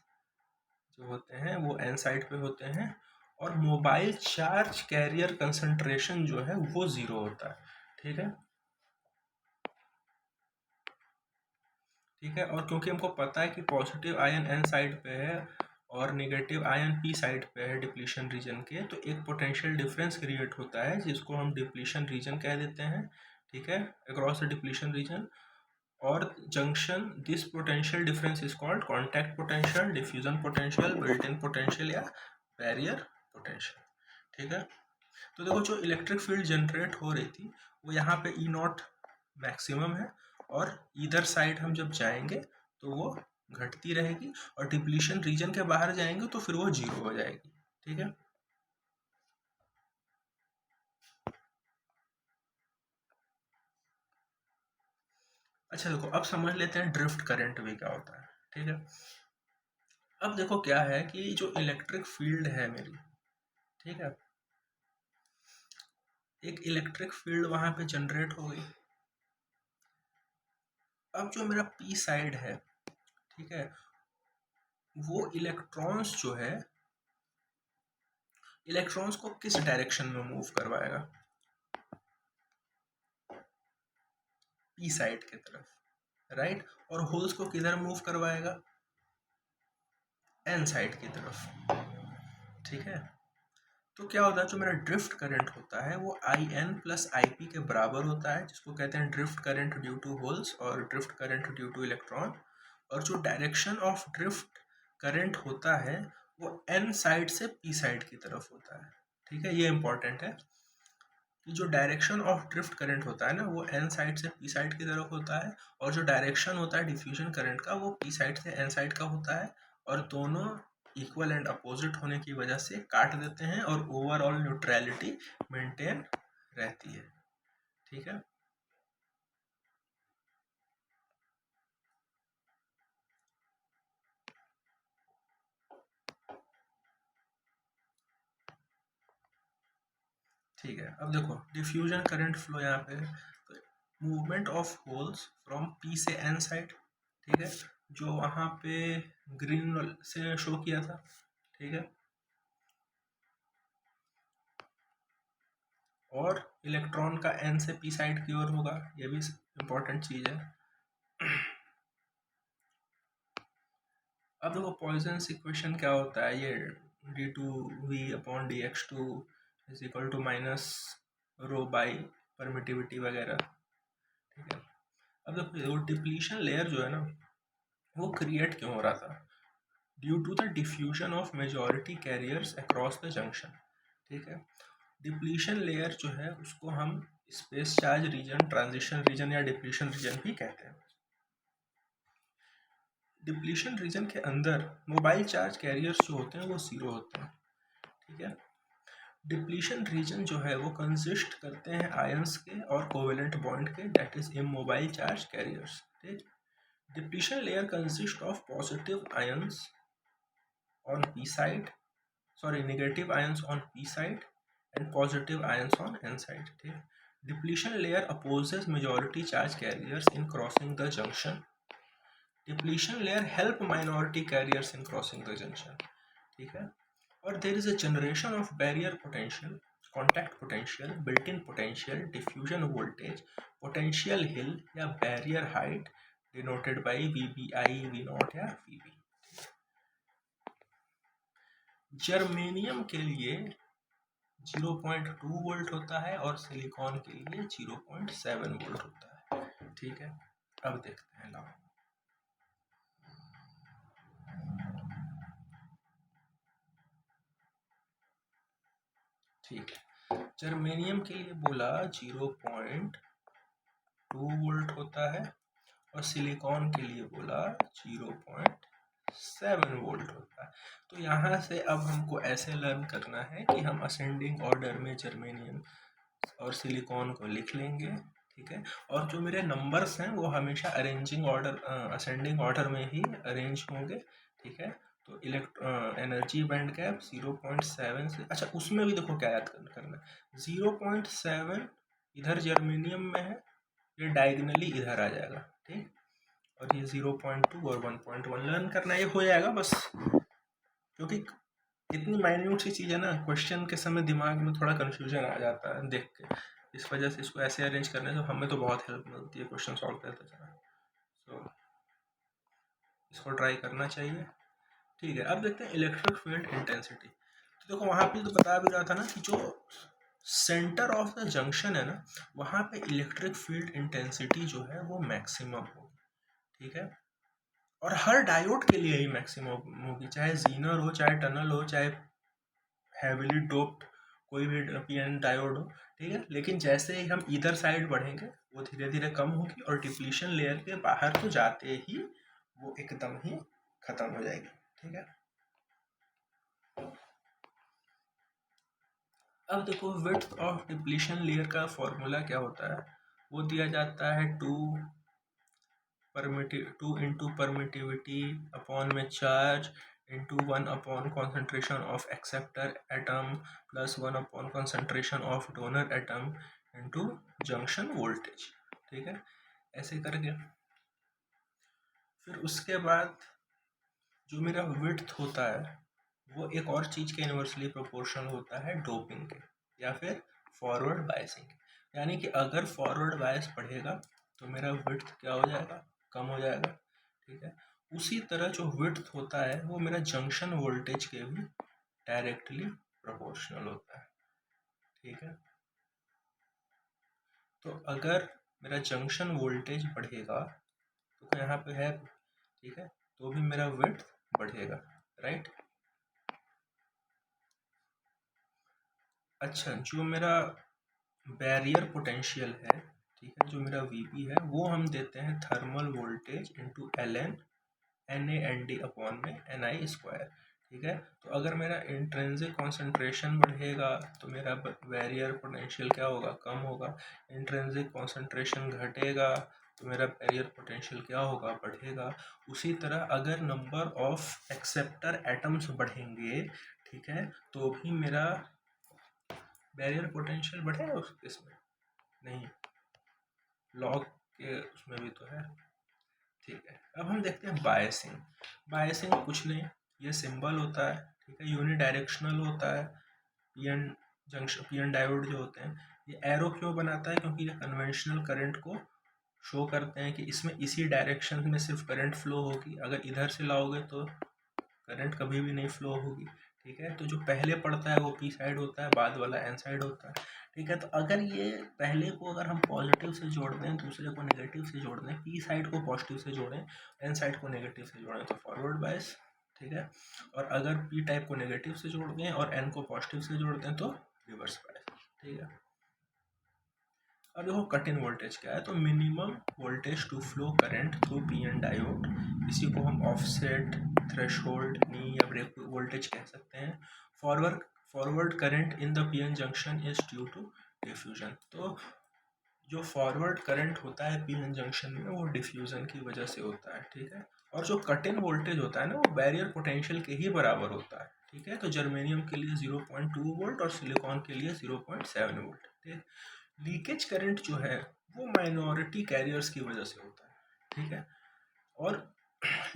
जो होते हैं वो n साइड पे होते हैं, और मोबाइल चार्ज कैरियर कंसंट्रेशन जो है वो ज़ीरो होता है, ठीक है। ठीक है, और क्योंकि हमको पता है कि पॉजिटिव आयन एन साइड पे है और नेगेटिव आयन पी साइड पे है डिप्लीशन रीजन के, तो एक पोटेंशियल डिफरेंस क्रिएट होता है जिसको हम डिप्लीशन रीजन कह देते हैं, ठीक है, अक्रॉस द डिप्लीशन रीजन। और junction this potential difference is called contact potential, diffusion potential, built in potential या बैरियर पोटेंशियल, ठीक है। तो देखो जो इलेक्ट्रिक फील्ड जनरेट हो रही थी वो यहाँ पे ई नॉट मैक्सिमम है, और इधर साइड हम जब जाएंगे तो वो घटती रहेगी, और डिप्लीशन रीजन के बाहर जाएंगे तो फिर वो जीरो हो जाएगी, ठीक है। अच्छा देखो अब समझ लेते हैं ड्रिफ्ट करंट भी क्या होता है, ठीक है। अब देखो क्या है कि जो इलेक्ट्रिक फील्ड है मेरी, ठीक है, एक इलेक्ट्रिक फील्ड वहां पे जनरेट हो गई। अब जो मेरा पी साइड है, ठीक है, वो इलेक्ट्रॉन्स जो है, इलेक्ट्रॉन्स को किस डायरेक्शन में मूव करवाएगा? पी साइड की तरफ, राइट। और होल्स को किधर मूव करवाएगा? एन साइड की तरफ, ठीक है। तो क्या होता है, जो मेरा ड्रिफ्ट करंट होता है वो I n plus I p के बराबर होता है, जिसको कहते हैं drift current due to holes और drift current due to electron. और जो डायरेक्शन ऑफ ड्रिफ्ट करंट होता है वो एन साइड से पी साइड की तरफ होता है, ठीक है। ये इंपॉर्टेंट है कि जो डायरेक्शन ऑफ ड्रिफ्ट करंट होता है ना, वो एन साइड से पी साइड की तरफ होता है, और जो डायरेक्शन होता है डिफ्यूजन करंट का, वो पी साइड से एन साइड का होता है। और दोनों इक्वल एंड अपोजिट होने की वजह से काट देते हैं और ओवरऑल न्यूट्रलिटी मेंटेन रहती है, ठीक है। ठीक है, अब देखो डिफ्यूजन करंट फ्लो यहाँ पे movement of holes from P से एन साइड, ठीक है, जो वहाँ पे ग्रीन से शो किया था, ठीक है। और इलेक्ट्रॉन का एन से पी साइड की ओर होगा, ये भी इम्पोर्टेंट चीज़ है। अब देखो पॉइजन्स इक्वेशन क्या होता है, ये D two V upon D X two is equal to minus rho by permittivity वगैरह, ठीक है। अब देखो डिप्लीशन लेयर जो है ना, वो क्रिएट क्यों हो रहा था? Due to the diffusion of majority carriers across the junction, ठीक है। डिप्लीशन लेयर जो है उसको हम space charge region, transition region या डिप्लीशन रीजन भी कहते हैं। डिप्लीशन रीजन के अंदर मोबाइल चार्ज कैरियर्स जो होते हैं वो जीरो होते हैं, ठीक है। डिप्लीशन रीजन जो है वो कंसिस्ट करते हैं आयंस के और कोवेलेंट बॉन्ड के, that is immobile charge carriers, ठीक। Depletion layer consist of positive ions on p side, sorry negative ions on p side and positive ions on n side, ठीक। Depletion layer opposes majority charge carriers in crossing the junction. Depletion layer help minority carriers in crossing the junction, ठीक है। और there is a generation of barrier potential, contact potential, built in potential, diffusion voltage, potential hill या barrier height denoted by VBI, V naught या VB. Germanium के लिए 0.2 volt होता है और सिलिकॉन के लिए 0.7 वोल्ट होता है, ठीक है। अब देखते हैं लाओ। ठीक है, जर्मेनियम के लिए बोला 0.2 वोल्ट होता है और सिलिकॉन के लिए बोला 0.7 वोल्ट होता है। तो यहाँ से अब हमको ऐसे लर्न करना है कि हम असेंडिंग ऑर्डर में जर्मेनियम और सिलिकॉन को लिख लेंगे, ठीक है। और जो मेरे नंबर्स हैं वो हमेशा अरेंजिंग ऑर्डर, असेंडिंग ऑर्डर में ही अरेंज होंगे, ठीक है। तो एनर्जी बैंड गैप 0.7 से, अच्छा उसमें भी देखो क्या याद करना है, 0.7 इधर जर्मेनियम में है, ये डायगनली इधर आ जाएगा, ठीक। और ये 0.2 और 1.1 लर्न करना, ये हो जाएगा बस, क्योंकि इतनी माइन्यूट सी चीज़ है ना, क्वेश्चन के समय दिमाग में थोड़ा कन्फ्यूजन आ जाता है देख के, इस वजह से इसको ऐसे अरेंज करने से हमें तो बहुत हेल्प मिलती है क्वेश्चन सॉल्व करते समय। तो इसको ट्राई करना चाहिए, ठीक है। अब देखते हैं इलेक्ट्रिक फील्ड इंटेंसिटी। तो देखो वहाँ पे तो बता भी रहा था ना कि जो सेंटर ऑफ द जंक्शन है ना, वहाँ पे इलेक्ट्रिक फील्ड इंटेंसिटी जो है वो मैक्सिमम होगी, ठीक है। और हर डायोड के लिए ही मैक्सिमम होगी, चाहे जीनर हो, चाहे टनल हो, चाहे हैविली डोप्ड कोई भी पीएन डायोड हो, ठीक है। लेकिन जैसे ही हम इधर साइड बढ़ेंगे वो धीरे धीरे कम होगी और डिप्लीशन लेयर के बाहर तो जाते ही वो एकदम ही खत्म हो जाएगी, ठीक है। अब देखो विड्थ ऑफ डिप्लीशन लेयर का फॉर्मूला क्या होता है, वो दिया जाता है 2 इंटू परमिटिविटी अपॉन में charge into 1 concentration of acceptor atom plus 1 concentration of donor atom into junction voltage. ठीक है, ऐसे करके फिर उसके बाद जो मेरा विड्थ होता है वो एक और चीज़ के इन्वर्सली प्रोपोर्शनल होता है, डोपिंग के या फिर फॉरवर्ड बायसिंग के। यानी कि अगर फॉरवर्ड बायस बढ़ेगा तो मेरा विड्थ क्या हो जाएगा, कम हो जाएगा। ठीक है, उसी तरह जो विड्थ होता है वो मेरा जंक्शन वोल्टेज के भी डायरेक्टली प्रोपोर्शनल होता है। ठीक है, तो अगर मेरा जंक्शन वोल्टेज बढ़ेगा तो यहाँ पे है, ठीक है, तो भी मेरा विड्थ बढ़ेगा, राइट। अच्छा, जो मेरा बैरियर पोटेंशियल है, ठीक है, जो मेरा वीपी है वो हम देते हैं thermal voltage into L N N A N D upon में एन आई स्क्वायर। ठीक है, तो अगर मेरा इंट्रिंसिक कॉन्सेंट्रेशन बढ़ेगा तो मेरा बैरियर पोटेंशियल क्या होगा, कम होगा। इंट्रिंसिक कॉन्सेंट्रेशन घटेगा तो मेरा बैरियर पोटेंशियल क्या होगा, बढ़ेगा। उसी तरह अगर नंबर ऑफ एक्सेप्टर एटम्स बढ़ेंगे, ठीक है, तो भी मेरा बैरियर पोटेंशियल बढ़ेगा उस केस में, नहीं, लॉग के उसमें भी तो है। ठीक है, अब हम देखते हैं बायसिंग। बायसिंग कुछ नहीं, ये सिंबल होता है, ठीक है, यूनिडायरेक्शनल होता है। पीएन जंक्शन, पीएन डायोड जो होते हैं, ये एरो क्यों बनाता है, क्योंकि ये कन्वेंशनल करंट को शो करते हैं कि इसमें इसी डायरेक्शन में सिर्फ करंट फ्लो होगी, अगर इधर से लाओगे तो करंट कभी भी नहीं फ्लो होगी। ठीक है, तो जो पहले पड़ता है वो पी साइड होता है, बाद वाला एन साइड होता है। ठीक है, तो अगर ये पहले को अगर हम पॉजिटिव से जोड़ दें, दूसरे को नेगेटिव से जोड़ दें, पी साइड को पॉजिटिव से जोड़ें, एन साइड को नेगेटिव से जोड़ें तो फॉरवर्ड बायस। ठीक है, और अगर पी टाइप को नेगेटिव से जोड़ दें और एन को पॉजिटिव से जोड़ दें तो रिवर्स बायस। ठीक है, अब देखो कट इन वोल्टेज क्या है, तो minimum voltage to flow current through PN diode, इसी को हम ऑफसेट, थ्रेशोल्ड, नी या ब्रेक वोल्टेज कह सकते हैं। Forward current in the PN junction is due to diffusion. तो जो फॉरवर्ड करंट होता है पीएन जंक्शन में वो डिफ्यूजन की वजह से होता है। ठीक है, और जो कट इन वोल्टेज होता है ना वो बैरियर पोटेंशियल के ही बराबर होता है। ठीक है, तो जर्मेनियम के लिए 0.2 वोल्ट और सिलिकॉन के लिए 0.7 वोल्ट। ठीक है, लीकेज करंट जो है वो माइनॉरिटी कैरियर्स की वजह से होता है। ठीक है, और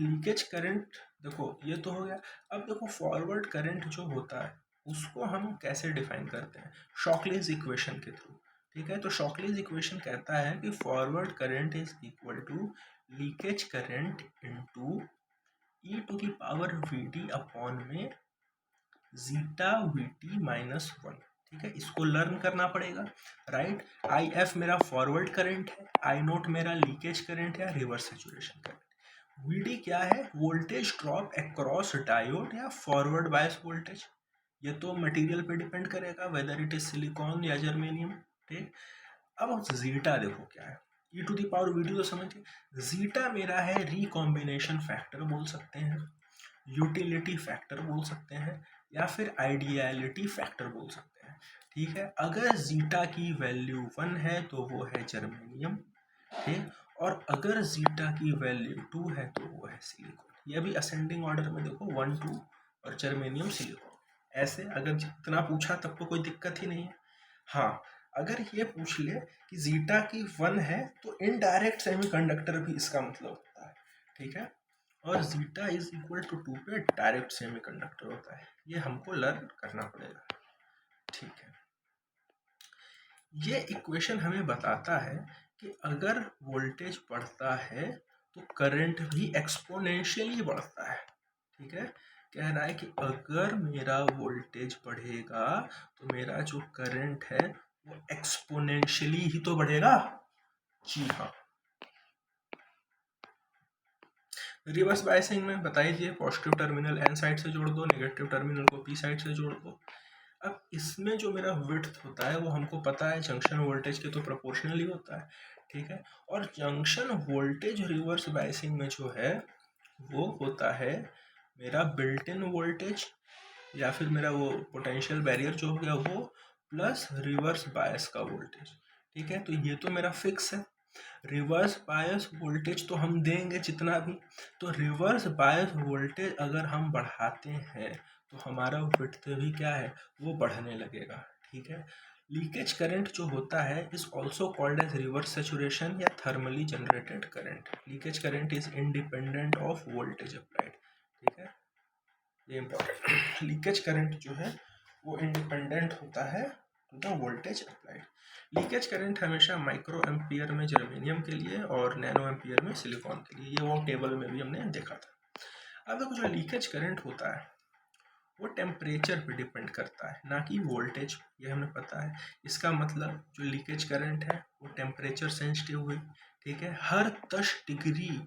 लीकेज करंट देखो ये तो हो गया। अब देखो फॉरवर्ड करंट जो होता है उसको हम कैसे डिफाइन करते हैं, शॉकलीज इक्वेशन के थ्रू। ठीक है, तो शॉकलीज इक्वेशन कहता है कि forward current is equal to leakage current into E to the power V D upon में जीटा वी टी माइनस 1। ठीक है, इसको लर्न करना पड़ेगा, राइट। आई एफ मेरा फॉरवर्ड करंट है, आई नोट मेरा लीकेज करंट है, रिवर्स सैचुरेशन करंट। वीडी क्या है, वोल्टेज ड्रॉप अक्रॉस डायोड या फॉरवर्ड बायस वोल्टेज। ये तो मटेरियल पे डिपेंड करेगा वेदर इट इज सिलिकॉन या जर्मेनियम। ठीक, अब जीटा देखो क्या है, ई टू दी पावर वीडी तो समझिए, जीटा मेरा है रिकॉम्बिनेशन फैक्टर बोल सकते हैं, यूटिलिटी फैक्टर बोल सकते हैं, या फिर आइडियलिटी फैक्टर बोल सकते हैं। ठीक है, अगर जीटा की वैल्यू 1 है तो वो है जर्मेनियम। ठीक, और अगर जीटा की वैल्यू 2 है तो वो है सिलिकॉन। ये भी असेंडिंग ऑर्डर में देखो 1 2 और जर्मेनियम सिलिकॉन, ऐसे अगर जितना पूछा तब तो कोई दिक्कत ही नहीं है। हाँ, अगर ये पूछ ले कि जीटा की 1 है तो इनडायरेक्ट सेमीकंडक्टर भी इसका मतलब होता है। ठीक है, और जीटा इज इक्वल टू 2 पे डायरेक्ट सेमीकंडक्टर होता है, ये हमको लर्न करना पड़ेगा। ठीक है, ये इक्वेशन हमें बताता है कि अगर वोल्टेज बढ़ता है तो करंट भी एक्सपोनेंशियली बढ़ता है। ठीक है, कह रहा है कि अगर मेरा वोल्टेज बढ़ेगा तो मेरा जो करंट है वो एक्सपोनेंशियली ही तो बढ़ेगा। जी हाँ, रिवर्स बायसिंग में बता ही दिए, पॉजिटिव टर्मिनल एन साइड से जोड़ दो, नेगेटिव टर्मिनल को पी साइड से जोड़ दो। अब इसमें जो मेरा विड्थ होता है वो हमको पता है जंक्शन वोल्टेज के तो प्रोपोर्शनली होता है। ठीक है, और जंक्शन वोल्टेज रिवर्स बायसिंग में जो है वो होता है मेरा बिल्ट इन वोल्टेज या फिर मेरा वो पोटेंशियल बैरियर जो हो गया वो प्लस रिवर्स बायस का वोल्टेज। ठीक है, तो ये तो मेरा फिक्स है। रिवर्स बायस वोल्टेज तो हम देंगे जितना भी, तो रिवर्स बायस वोल्टेज अगर हम बढ़ाते हैं तो हमारा विड्थ भी क्या है, वो बढ़ने लगेगा। ठीक है। लीकेज करंट जो होता है is also called as reverse saturation या thermally generated current. Leakage current is independent of voltage applied. ठीक है, ये इंपॉर्टेंट। लीकेज करंट जो है वो इंडिपेंडेंट होता है to the voltage applied. Leakage current हमेशा माइक्रो एम्पियर में जर्मेनियम के लिए और नैनो एम्पियर में सिलिकॉन के लिए, ये वो टेबल में भी हमने देखा था। अब देखो जो लीकेज करंट होता है वो टेम्परेचर पे डिपेंड करता है, ना कि वोल्टेज, ये हमें पता है। इसका मतलब जो लीकेज करंट है वो टेम्परेचर सेंसिटिव हुई। ठीक है, हर 10 डिग्री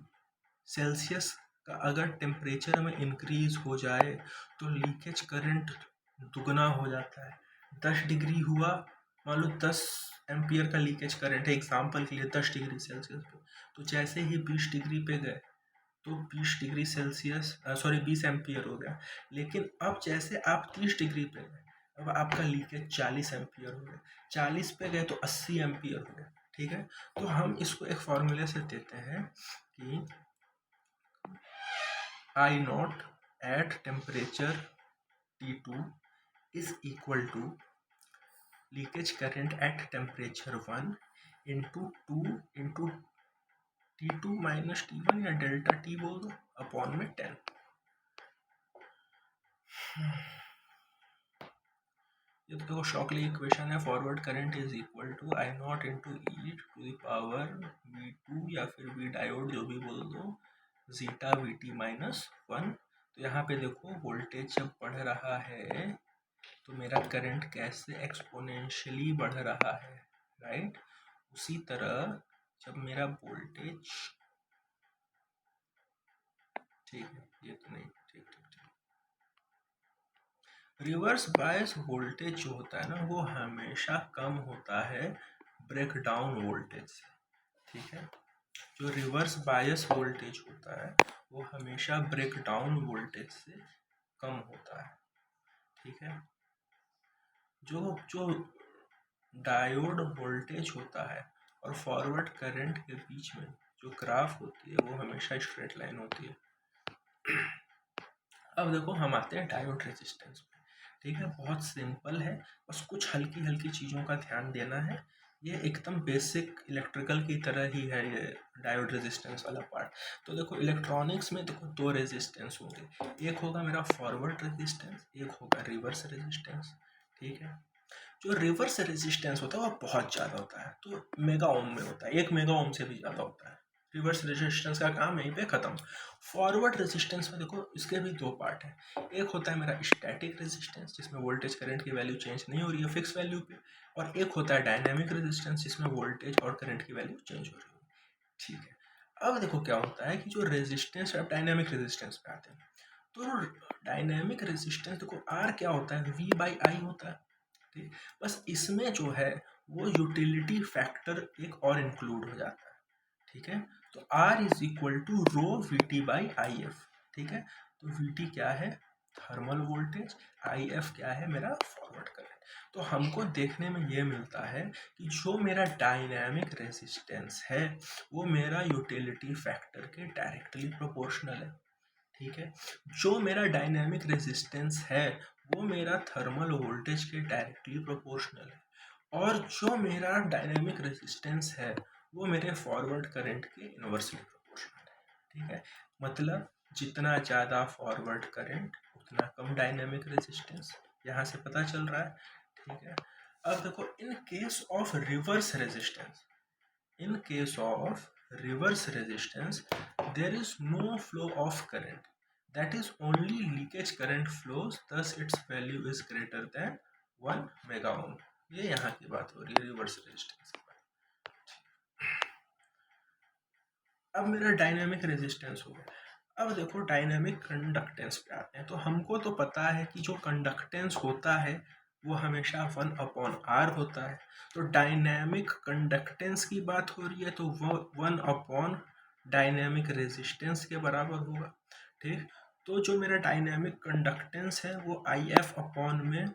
सेल्सियस का अगर टेम्परेचर में इंक्रीज हो जाए तो लीकेज करंट दुगना हो जाता है। 10 डिग्री हुआ, मान लो 10 एम्पियर का लीकेज करंट है एग्जाम्पल के लिए 10 डिग्री सेल्सियस पे, तो जैसे ही 20 डिग्री पे गए तो 20 डिग्री सेल्सियस 20 एम्पियर हो गया। लेकिन अब जैसे आप 30 डिग्री पे गए, अब आपका लीकेज 40 एम्पियर हो गया। 40 पे गए तो 80 एम्पियर हो गया। ठीक है, तो हम इसको एक फॉर्मूले से देते हैं कि I naught at temperature T2 is equal to leakage current at temperature 1 into 2 into T2 minus T1 या डेल्टा T बोल दो अपॉन में 10। ये तो देखो शॉकली इक्वेशन है। Forward current is equal to I naught into E to the power V2 या फिर V डायोड जो भी बोल दो जीटा VT माइनस 1। तो यहाँ पे देखो वोल्टेज जब बढ़ रहा है तो मेरा करंट कैसे एक्सपोनेंशियली बढ़ रहा है, राइट। उसी तरह जब मेरा वोल्टेज, ठीक है ये तो नहीं, ठीक ठीक ठीक, रिवर्स बायस वोल्टेज जो होता है ना वो हमेशा कम होता है ब्रेक डाउन वोल्टेज से। ठीक है, जो रिवर्स बायस वोल्टेज होता है वो हमेशा ब्रेक डाउन वोल्टेज से कम होता है। ठीक है, जो जो डायोड वोल्टेज होता है और फॉरवर्ड करंट के बीच में जो ग्राफ होती है वो हमेशा स्ट्रेट लाइन होती है। अब देखो हम आते हैं डायोड रेजिस्टेंस पे। ठीक है, बहुत सिंपल है, बस कुछ हल्की हल्की चीज़ों का ध्यान देना है। ये एकदम बेसिक इलेक्ट्रिकल की तरह ही है ये डायोड रेजिस्टेंस वाला पार्ट। तो देखो इलेक्ट्रॉनिक्स में देखो दो रेजिस्टेंस होंगे, एक होगा मेरा फॉरवर्ड रेजिस्टेंस, एक होगा रिवर्स रेजिस्टेंस। ठीक है, जो रिवर्स रेजिस्टेंस होता है वो बहुत ज़्यादा होता है, तो मेगा ओम में होता है, 1 मेगा ओम से भी ज़्यादा होता है। रिवर्स रेजिस्टेंस का काम यहीं पे ख़त्म। फॉरवर्ड रेजिस्टेंस में देखो इसके भी दो पार्ट हैं। एक होता है मेरा स्टैटिक रेजिस्टेंस जिसमें वोल्टेज करंट की वैल्यू चेंज नहीं हो रही है फिक्स वैल्यू पे, और एक होता है डायनेमिक रेजिस्टेंस जिसमें वोल्टेज और करंट की वैल्यू चेंज हो रही है। ठीक है, अब देखो क्या होता है कि जो रेजिस्टेंस अब डायनेमिक रेजिस्टेंस पे आते हैं, तो डायनेमिक रेजिस्टेंस देखो आर क्या होता है, V बाई आई होता है। ठीक, बस इसमें जो है वो यूटिलिटी फैक्टर एक और इंक्लूड हो जाता है। ठीक है, तो R is equal to rho V T by I F. ठीक है, तो वी टी क्या है, थर्मल वोल्टेज, आई एफ क्या है, मेरा फॉरवर्ड करंट। तो हमको देखने में ये मिलता है कि जो मेरा डायनेमिक रेजिस्टेंस है वो मेरा यूटिलिटी फैक्टर के डायरेक्टली प्रोपोर्शनल है। ठीक है, जो मेरा डायनेमिक रेजिस्टेंस है वो मेरा थर्मल वोल्टेज के डायरेक्टली प्रोपोर्शनल है, और जो मेरा डायनेमिक रेजिस्टेंस है वो मेरे फॉरवर्ड करंट के इन्वर्सली प्रोपोर्शनल है। ठीक है, मतलब जितना ज़्यादा फॉरवर्ड करंट उतना कम डायनेमिक रेजिस्टेंस, यहाँ से पता चल रहा है। ठीक है, अब देखो in case of reverse resistance, in case of reverse resistance there is no flow of current, that is only leakage current flows, thus its value is greater than 1 mega ohm। ये यहाँ की बात हो रही है रिवर्स रेजिस्टेंस की बात। अब मेरा डायनेमिक रेजिस्टेंस हो गया। अब देखो डायनेमिक कंडक्टेंस पे आते हैं। तो हमको तो पता है कि जो कंडक्टेंस होता है वो हमेशा 1/r होता है। तो डायनेमिक कंडक्टेंस की बात हो रही है तो वो 1/ डायनेमिक रेजिस्टेंस के बराबर होगा। ठीक, तो जो मेरा डायनेमिक कंडक्टेंस है वो IF अपॉन में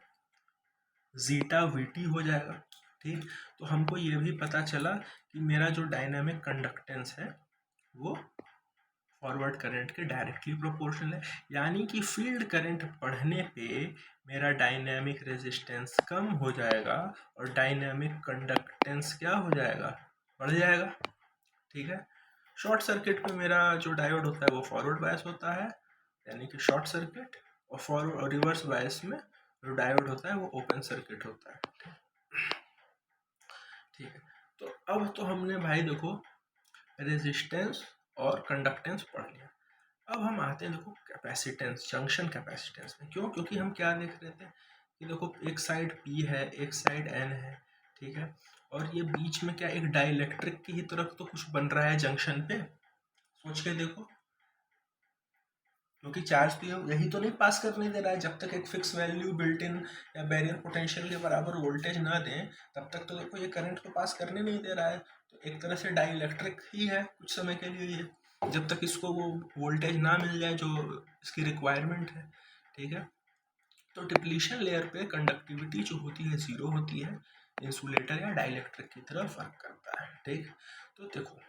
जीटा VT हो जाएगा। ठीक, तो हमको ये भी पता चला कि मेरा जो डायनामिक कंडक्टेंस है वो फॉरवर्ड करंट के डायरेक्टली प्रोपोर्शनल है, यानी कि फील्ड करंट बढ़ने पे मेरा डायनामिक रेजिस्टेंस कम हो जाएगा और डायनामिक कंडक्टेंस क्या हो जाएगा, बढ़ जाएगा। ठीक है, शॉर्ट सर्किट में मेरा जो डायोड होता है वो फॉरवर्ड बायस होता है, यानी कि शॉर्ट सर्किट, और फॉरवर्ड और रिवर्स बायस में जो डायोड होता है वो ओपन सर्किट होता है। ठीक है, तो अब तो हमने भाई देखो रेजिस्टेंस और कंडक्टेंस पढ़ लिया। अब हम आते हैं देखो कैपेसिटेंस, जंक्शन कैपेसिटेंस में। क्यों? क्योंकि हम क्या देख रहे थे कि देखो एक साइड P है, एक साइड N है, ठीक है, और ये बीच में क्या एक डाइलेक्ट्रिक की ही तरह तो कुछ बन रहा है जंक्शन पे, सोच के देखो, क्योंकि चार्ज तो यही तो नहीं पास करने दे रहा है। जब तक एक फिक्स वैल्यू बिल्ट इन या बैरियर पोटेंशियल के बराबर वोल्टेज ना दें तब तक तो देखो ये करंट तो पास करने नहीं दे रहा है। तो एक तरह से डाइलेक्ट्रिक ही है कुछ समय के लिए ये, जब तक इसको वो वोल्टेज ना मिल जाए जो इसकी रिक्वायरमेंट है। ठीक है, तो डिप्लीशन लेयर पे कंडक्टिविटी जो होती है ज़ीरो होती है, इंसुलेटर या डाइलेक्ट्रिक की तरह वर्क करता है। ठीक, तो देखो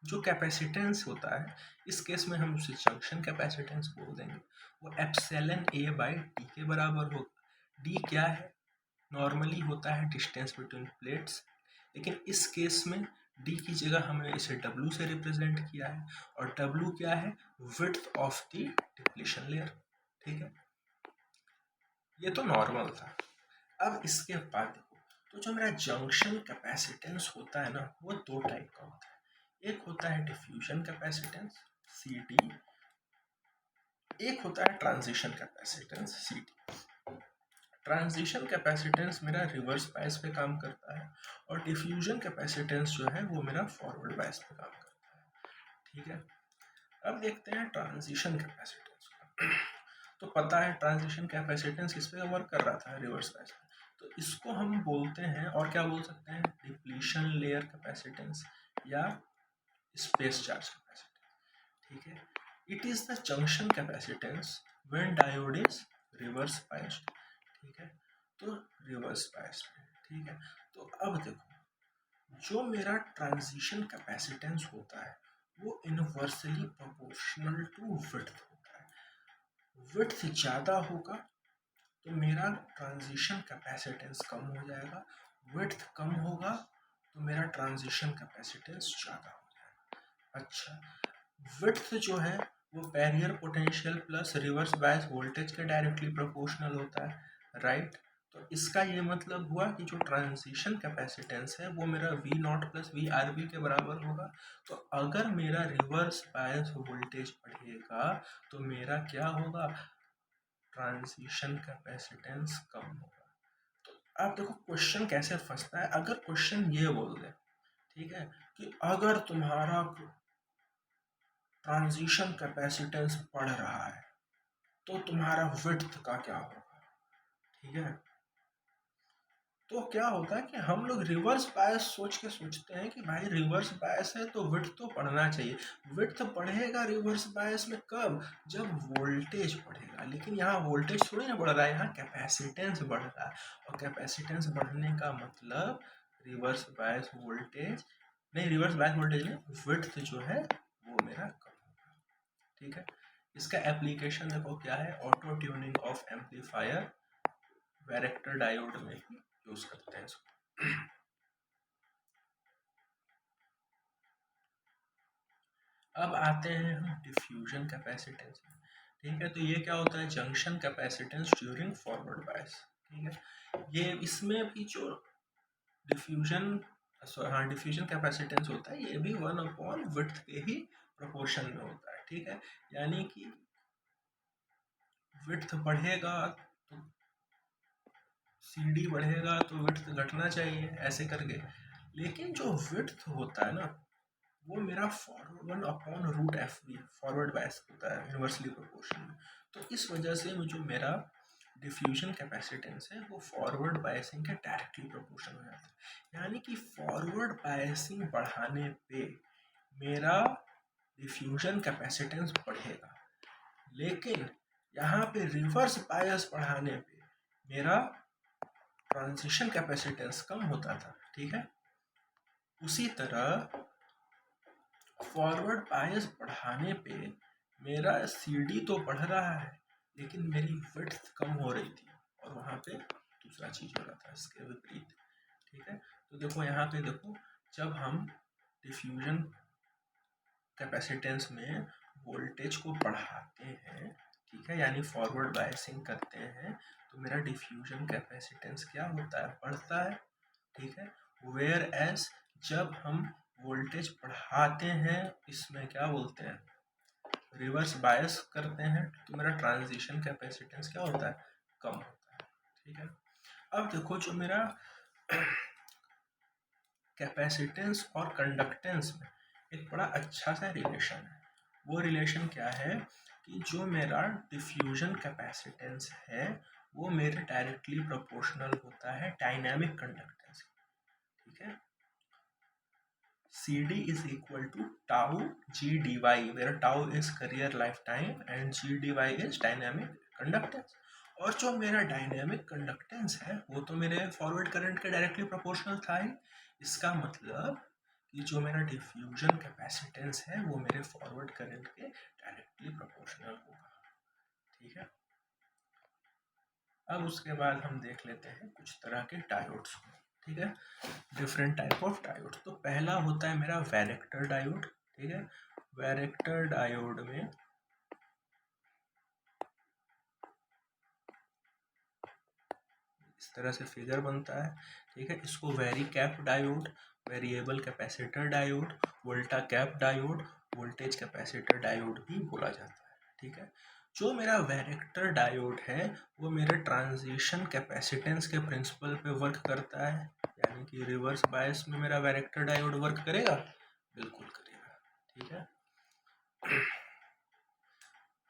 जो कैपेसिटेंस होता है इस केस में हम उसे जंक्शन कैपेसिटेंस बोल देंगे, वो एप्सिलॉन ए बाई डी के बराबर होगा। डी क्या है? नॉर्मली होता है डिस्टेंस बिटवीन प्लेट्स, लेकिन इस केस में डी की जगह हमने इसे डब्ल्यू से रिप्रेजेंट किया है, और डब्ल्यू क्या है? Width of the depletion layer. ठीक है, ये तो नॉर्मल था। अब इसके बाद देखो, तो जो मेरा जंक्शन कैपेसिटेंस होता है ना वो दो टाइप का होता है। एक होता है डिफ्यूजन कैपेसिटेंस Ct, एक होता है transition capacitance Ct। Transition capacitance मेरा रिवर्स बायस पे काम करता है, और डिफ्यूजन कैपेसिटेंस जो है वो मेरा फॉरवर्ड बायस पे काम करता है। ठीक है, अब देखते हैं ट्रांजिशन कैपेसिटेंस। तो पता है ट्रांजिशन कैपेसिटेंस किस पे वर्क कर रहा था? रिवर्स बायस पे। तो इसको हम बोलते हैं, और क्या बोल सकते हैं? डिप्लीशन लेयर कैपेसिटेंस या स्पेस चार्ज कैपेसिटेंस। ठीक है, it is the junction capacitance when diode is reverse biased. ठीक है, तो रिवर्स बायस्ड में। ठीक है, तो अब देखो जो मेरा ट्रांजिशन कैपेसिटेंस होता है वो इनवर्सली प्रोपोर्शनल टू विड्थ होता है। विड्थ ज़्यादा होगा तो मेरा ट्रांजिशन कैपेसिटेंस कम हो जाएगा, विड्थ कम होगा तो मेरा ट्रांजिशन कैपेसिटेंस ज़्यादा हो जाएगा। अच्छा, विड्थ जो है वो barrier potential plus reverse bias voltage के डायरेक्टली प्रोपोर्शनल होता है, राइट। तो इसका ये मतलब हुआ कि जो ट्रांजिशन कैपेसिटेंस है वो मेरा V naught plus V R B के बराबर होगा। तो अगर मेरा रिवर्स बायस वोल्टेज बढ़ेगा तो मेरा क्या होगा? ट्रांजिशन कैपेसिटेंस कम होगा। तो आप देखो क्वेश्चन कैसे फंसता है। अगर क्वेश्चन ये बोल दे, ठीक है, कि अगर तुम्हारा ट्रांजिशन कैपेसिटेंस बढ़ रहा है तो तुम्हारा विड्थ का क्या होगा? ठीक है, तो क्या होता है कि हम लोग रिवर्स बायस सोच के सोचते हैं कि भाई रिवर्स बायस है तो विड्थ तो बढ़ना चाहिए। विड्थ बढ़ेगा रिवर्स बायस में कब? जब वोल्टेज बढ़ेगा। लेकिन यहाँ वोल्टेज थोड़ी ना बढ़ रहा है, यहाँ कैपेसिटेंस बढ़ रहा है, और कैपेसिटेंस बढ़ने का मतलब रिवर्स बायस वोल्टेज नहीं, रिवर्स बायस वोल्टेज नहीं, विड्थ जो है वो मेरा कम होगा। ठीक है, इसका एप्लीकेशन देखो क्या है, auto tuning of amplifier varactor diode में ही यूज करते हैं इसको। अब आते हैं हम डिफ्यूजन कैपेसिटेंस में। ठीक है, तो ये क्या होता है? Junction capacitance during forward bias. ठीक है, ये इसमें भी जो डिफ्यूजन हाँ डिफ्यूजन कैपेसिटेंस होता है ये भी 1/width के ही प्रोपोर्शन में होता है। ठीक है, यानी कि विड्थ बढ़ेगा तो CD बढ़ेगा तो विड्थ घटना चाहिए, ऐसे करके। लेकिन जो विड्थ होता है ना वो मेरा फॉरवर्ड 1/√FB फॉरवर्ड बायस होता है, इन्वर्सली प्रोपोर्शनल। तो इस वजह से जो मेरा डिफ्यूजन कैपेसिटेंस है वो फॉरवर्ड बायसिंग के डायरेक्टली प्रोपोर्शनल हो जाता है। यानी कि फॉरवर्ड बायसिंग बढ़ाने पे मेरा डिफ्यूजन कैपेसिटेंस बढ़ेगा, लेकिन यहाँ पे रिवर्स बायस बढ़ाने पे मेरा ट्रांजिशन कैपेसिटेंस कम होता था, ठीक है। उसी तरह फॉरवर्ड बायस बढ़ाने पे मेरा CD तो बढ़ रहा है लेकिन मेरी विड्थ कम हो रही थी, और वहाँ पे दूसरा चीज़ हो रहा था इसके विपरीत, ठीक है। तो देखो यहाँ पे देखो, जब हम डिफ्यूजन कैपेसिटेंस में वोल्टेज को बढ़ाते हैं, ठीक है, यानी फॉरवर्ड बायसिंग करते हैं, तो मेरा डिफ्यूजन कैपेसिटेंस क्या होता है, बढ़ता है, ठीक है। वेयर एज जब हम वोल्टेज बढ़ाते हैं, इसमें क्या बोलते हैं, रिवर्स बायस करते हैं, तो मेरा ट्रांजिशन कैपेसिटेंस क्या होता है, कम होता है, ठीक है। अब देखो जो मेरा कैपेसिटेंस और कंडक्टेंस में एक बड़ा अच्छा सा रिलेशन है। वो रिलेशन क्या है कि जो मेरा डिफ्यूजन कैपेसिटेंस है वो मेरे डायरेक्टली प्रोपोर्शनल होता है डायनामिक कंडक्टेंस, ठीक है। CD is equal to tau G dy, where tau is carrier lifetime and G dy is dynamic conductance। और जो मेरा डायनेमिक कंडक्टेंस है वो तो मेरे फॉरवर्ड करंट के डायरेक्टली प्रोपोर्शनल था ही। इसका मतलब कि जो मेरा डिफ्यूजन कैपेसिटेंस है वो मेरे फॉरवर्ड करंट के डायरेक्टली प्रोपोर्शनल होगा, ठीक है। अब उसके बाद हम देख लेते हैं कुछ तरह के डायोड्स को, ठीक है, डिफरेंट टाइप ऑफ डायोड। तो पहला होता है मेरा वैरेक्टर डायोड, ठीक है। वैरेक्टर डायोड में इस तरह से फिगर बनता है, ठीक है। इसको varicap diode, variable capacitor diode, volta cap diode, voltage capacitor diode भी बोला जाता है, ठीक है। जो मेरा वैरेक्टर डायोड है वो मेरे ट्रांजिशन कैपेसिटेंस के प्रिंसिपल पे वर्क करता है, यानी कि रिवर्स बायस में मेरा वैरेक्टर डायोड वर्क करेगा, बिल्कुल करेगा, ठीक है।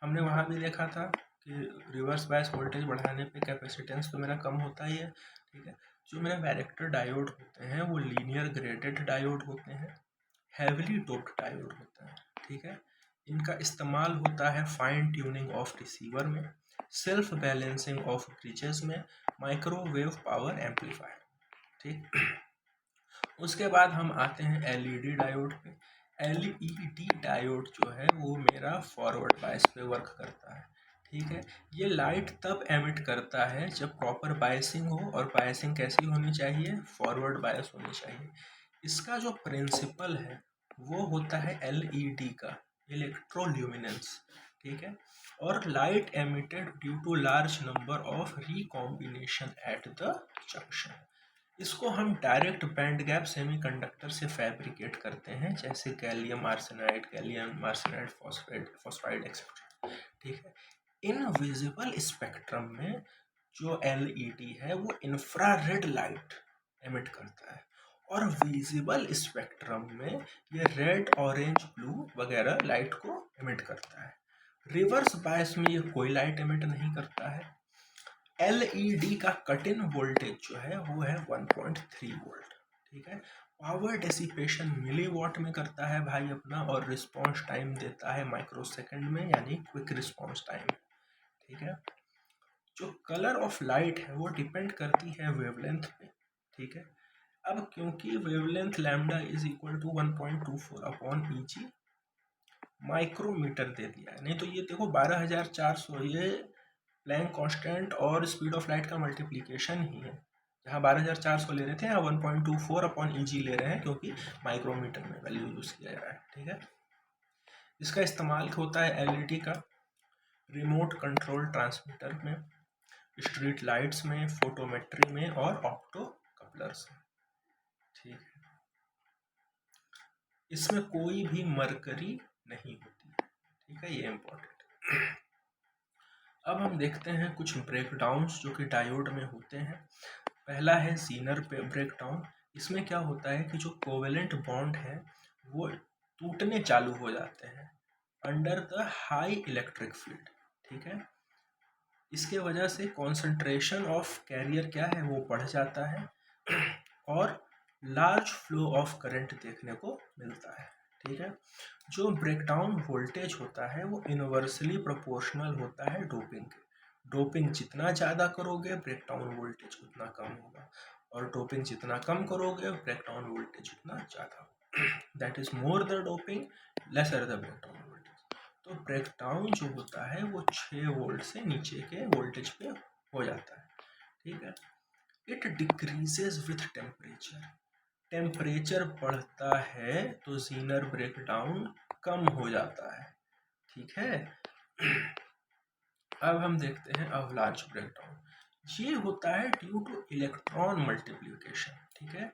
हमने वहाँ भी देखा था कि रिवर्स बायस वोल्टेज बढ़ाने पे कैपेसिटेंस तो मेरा कम होता ही है, ठीक है। जो मेरा वैरेक्टर डायोड होते हैं वो लीनियर ग्रेडेड डायोड होते हैं, हैवीली डोप्ड डायोड होता है, ठीक है। इनका इस्तेमाल होता है फाइन ट्यूनिंग ऑफ रिसीवर में, सेल्फ बैलेंसिंग ऑफ ब्रिजेस में, माइक्रोवेव पावर एम्पलीफायर, ठीक। उसके बाद हम आते हैं LED डायोड पे। LED डायोड जो है वो मेरा फॉरवर्ड बायस पे वर्क करता है, ठीक है। ये लाइट तब एमिट करता है जब प्रॉपर बायसिंग हो, और बायसिंग कैसी होनी चाहिए, फॉरवर्ड बायस होनी चाहिए। इसका जो प्रिंसिपल है वो होता है LED का, इलेक्ट्रोल्यूमिनेंस, ठीक है। और light emitted due to large number of recombination at the junction. इसको हम डायरेक्ट बैंड गैप सेमीकंडक्टर से फैब्रिकेट करते हैं, जैसे गैलियम आर्सेनाइड, फॉस्फाइड एक्सेट्रा, ठीक है। इनविजिबल स्पेक्ट्रम में जो LED है वो इंफ्रारेड लाइट एमिट करता है, और विजिबल स्पेक्ट्रम में ये रेड, ऑरेंज, ब्लू वगैरह लाइट को एमिट करता है। रिवर्स बायस में ये कोई लाइट एमिट नहीं करता है। LED का कट इन वोल्टेज जो है वो है 1.3 वोल्ट, ठीक है। पावर डेसिपेशन मिलीवॉट में करता है भाई अपना, और रिस्पॉन्स टाइम देता है माइक्रोसेकंड में, यानी क्विक रिस्पॉन्स टाइम, ठीक है। जो कलर ऑफ लाइट है वो डिपेंड करती है वेवलेंथ पे, ठीक है। अब क्योंकि wavelength lambda is equal to 1.24 upon EG micrometre दे दिया है, नहीं तो ये देखो 12,400 ये प्लैंक कांस्टेंट और स्पीड ऑफ लाइट का मल्टीप्लिकेशन ही है। जहाँ 12,400 ले रहे थे यहाँ 1.24 अपॉन EG ले रहे हैं, क्योंकि माइक्रोमीटर में वैल्यू यूज किया जा रहा है, ठीक है। इसका इस्तेमाल होता है LED का रिमोट कंट्रोल ट्रांसमीटर में, स्ट्रीट लाइट्स में, फोटोमेट्री में और ऑप्टो कपलर्स में, ठीक है। इसमें कोई भी मरकरी नहीं होती है, ठीक है, ये इम्पोर्टेंट। अब हम देखते हैं कुछ ब्रेकडाउन्स जो कि डायोड में होते हैं। पहला है जीनर ब्रेकडाउन। इसमें क्या होता है कि जो कोवेलेंट बॉन्ड है वो टूटने चालू हो जाते हैं under the high electric field, ठीक है। इसके वजह से कॉन्सेंट्रेशन ऑफ कैरियर क्या है वो बढ़ जाता है और लार्ज फ्लो ऑफ करंट देखने को मिलता है, ठीक है। जो ब्रेकडाउन वोल्टेज होता है वो इनवर्सली प्रोपोर्शनल होता है डोपिंग के। डोपिंग जितना ज़्यादा करोगे ब्रेकडाउन वोल्टेज उतना कम होगा, और डोपिंग जितना कम करोगे ब्रेकडाउन वोल्टेज उतना ज़्यादा होगा। That is more the doping lesser the breakdown voltage. तो ब्रेकडाउन जो होता है वो 6 वोल्ट से नीचे के वोल्टेज पे हो जाता है, ठीक है। It decreases with temperature, temperature बढ़ता है तो जीनर ब्रेकडाउन कम हो जाता है, ठीक है। अब हम देखते हैं अवलांच ब्रेकडाउन। ये होता है ड्यू टू इलेक्ट्रॉन मल्टीप्लिकेशन, ठीक है।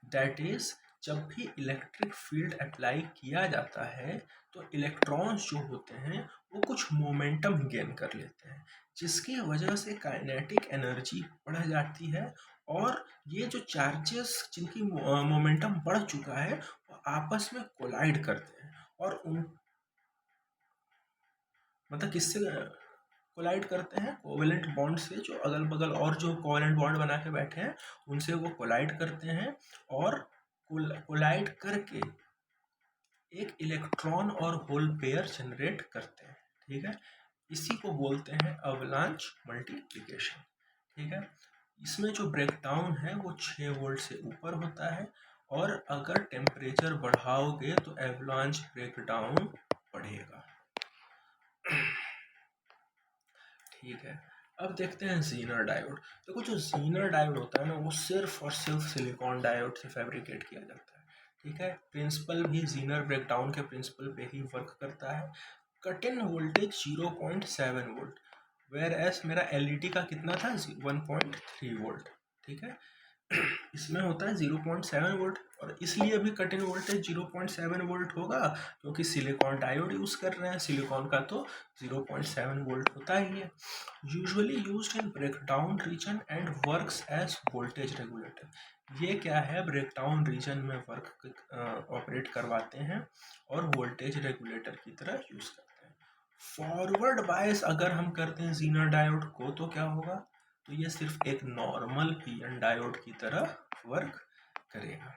दैट इज जब भी इलेक्ट्रिक फील्ड अप्लाई किया जाता है तो इलेक्ट्रॉन्स जो होते हैं वो कुछ मोमेंटम गेन कर लेते हैं, जिसकी वजह से काइनेटिक एनर्जी बढ़ जाती है, और ये जो चार्जेस जिनकी मोमेंटम बढ़ चुका है वो आपस में कोलाइड करते हैं, और उन मतलब किससे कोलाइड करते हैं? कोवेलेंट बॉन्ड से, जो अगल बगल और जो कोवेलेंट बॉन्ड बना के बैठे हैं उनसे वो कोलाइड करते हैं, और कोलाइड करके एक इलेक्ट्रॉन और होल पेयर जनरेट करते हैं, ठीक है। इसी को बोलते हैं अवलांच मल्टीप्लिकेशन, ठीक है। इसमें जो ब्रेकडाउन है वो 6 वोल्ट से ऊपर होता है, और अगर टेम्परेचर बढ़ाओगे तो एवलांच ब्रेकडाउन बढ़ेगा, ठीक है। अब देखते हैं जीनर डायोड। देखो जो जीनर डायोड होता है ना वो सिर्फ और सिर्फ सिलिकॉन डायोड से फैब्रिकेट किया जाता है, ठीक है। प्रिंसिपल भी जीनर ब्रेकडाउन के प्रिंसिपल पे ही वर्क करता है। Cut in voltage 0.7 volt, whereas मेरा एलईडी का कितना था 1.3 वोल्ट, ठीक है। इसमें होता है 0.7 वोल्ट, और इसलिए भी कट इन वोल्टेज 0.7 वोल्ट होगा क्योंकि सिलिकॉन डायोड यूज़ कर रहे हैं, सिलिकॉन का तो 0.7 वोल्ट होता ही है। Usually used in breakdown region and works as voltage regulator. ये क्या है, ब्रेकडाउन रीजन में वर्क ऑपरेट करवाते हैं और वोल्टेज रेगुलेटर की तरह यूज़ करते हैं। फॉरवर्ड बायस अगर हम करते हैं जीनर डायोड को तो क्या होगा, तो ये सिर्फ एक नॉर्मल पीएन डायोड की तरह वर्क करेगा।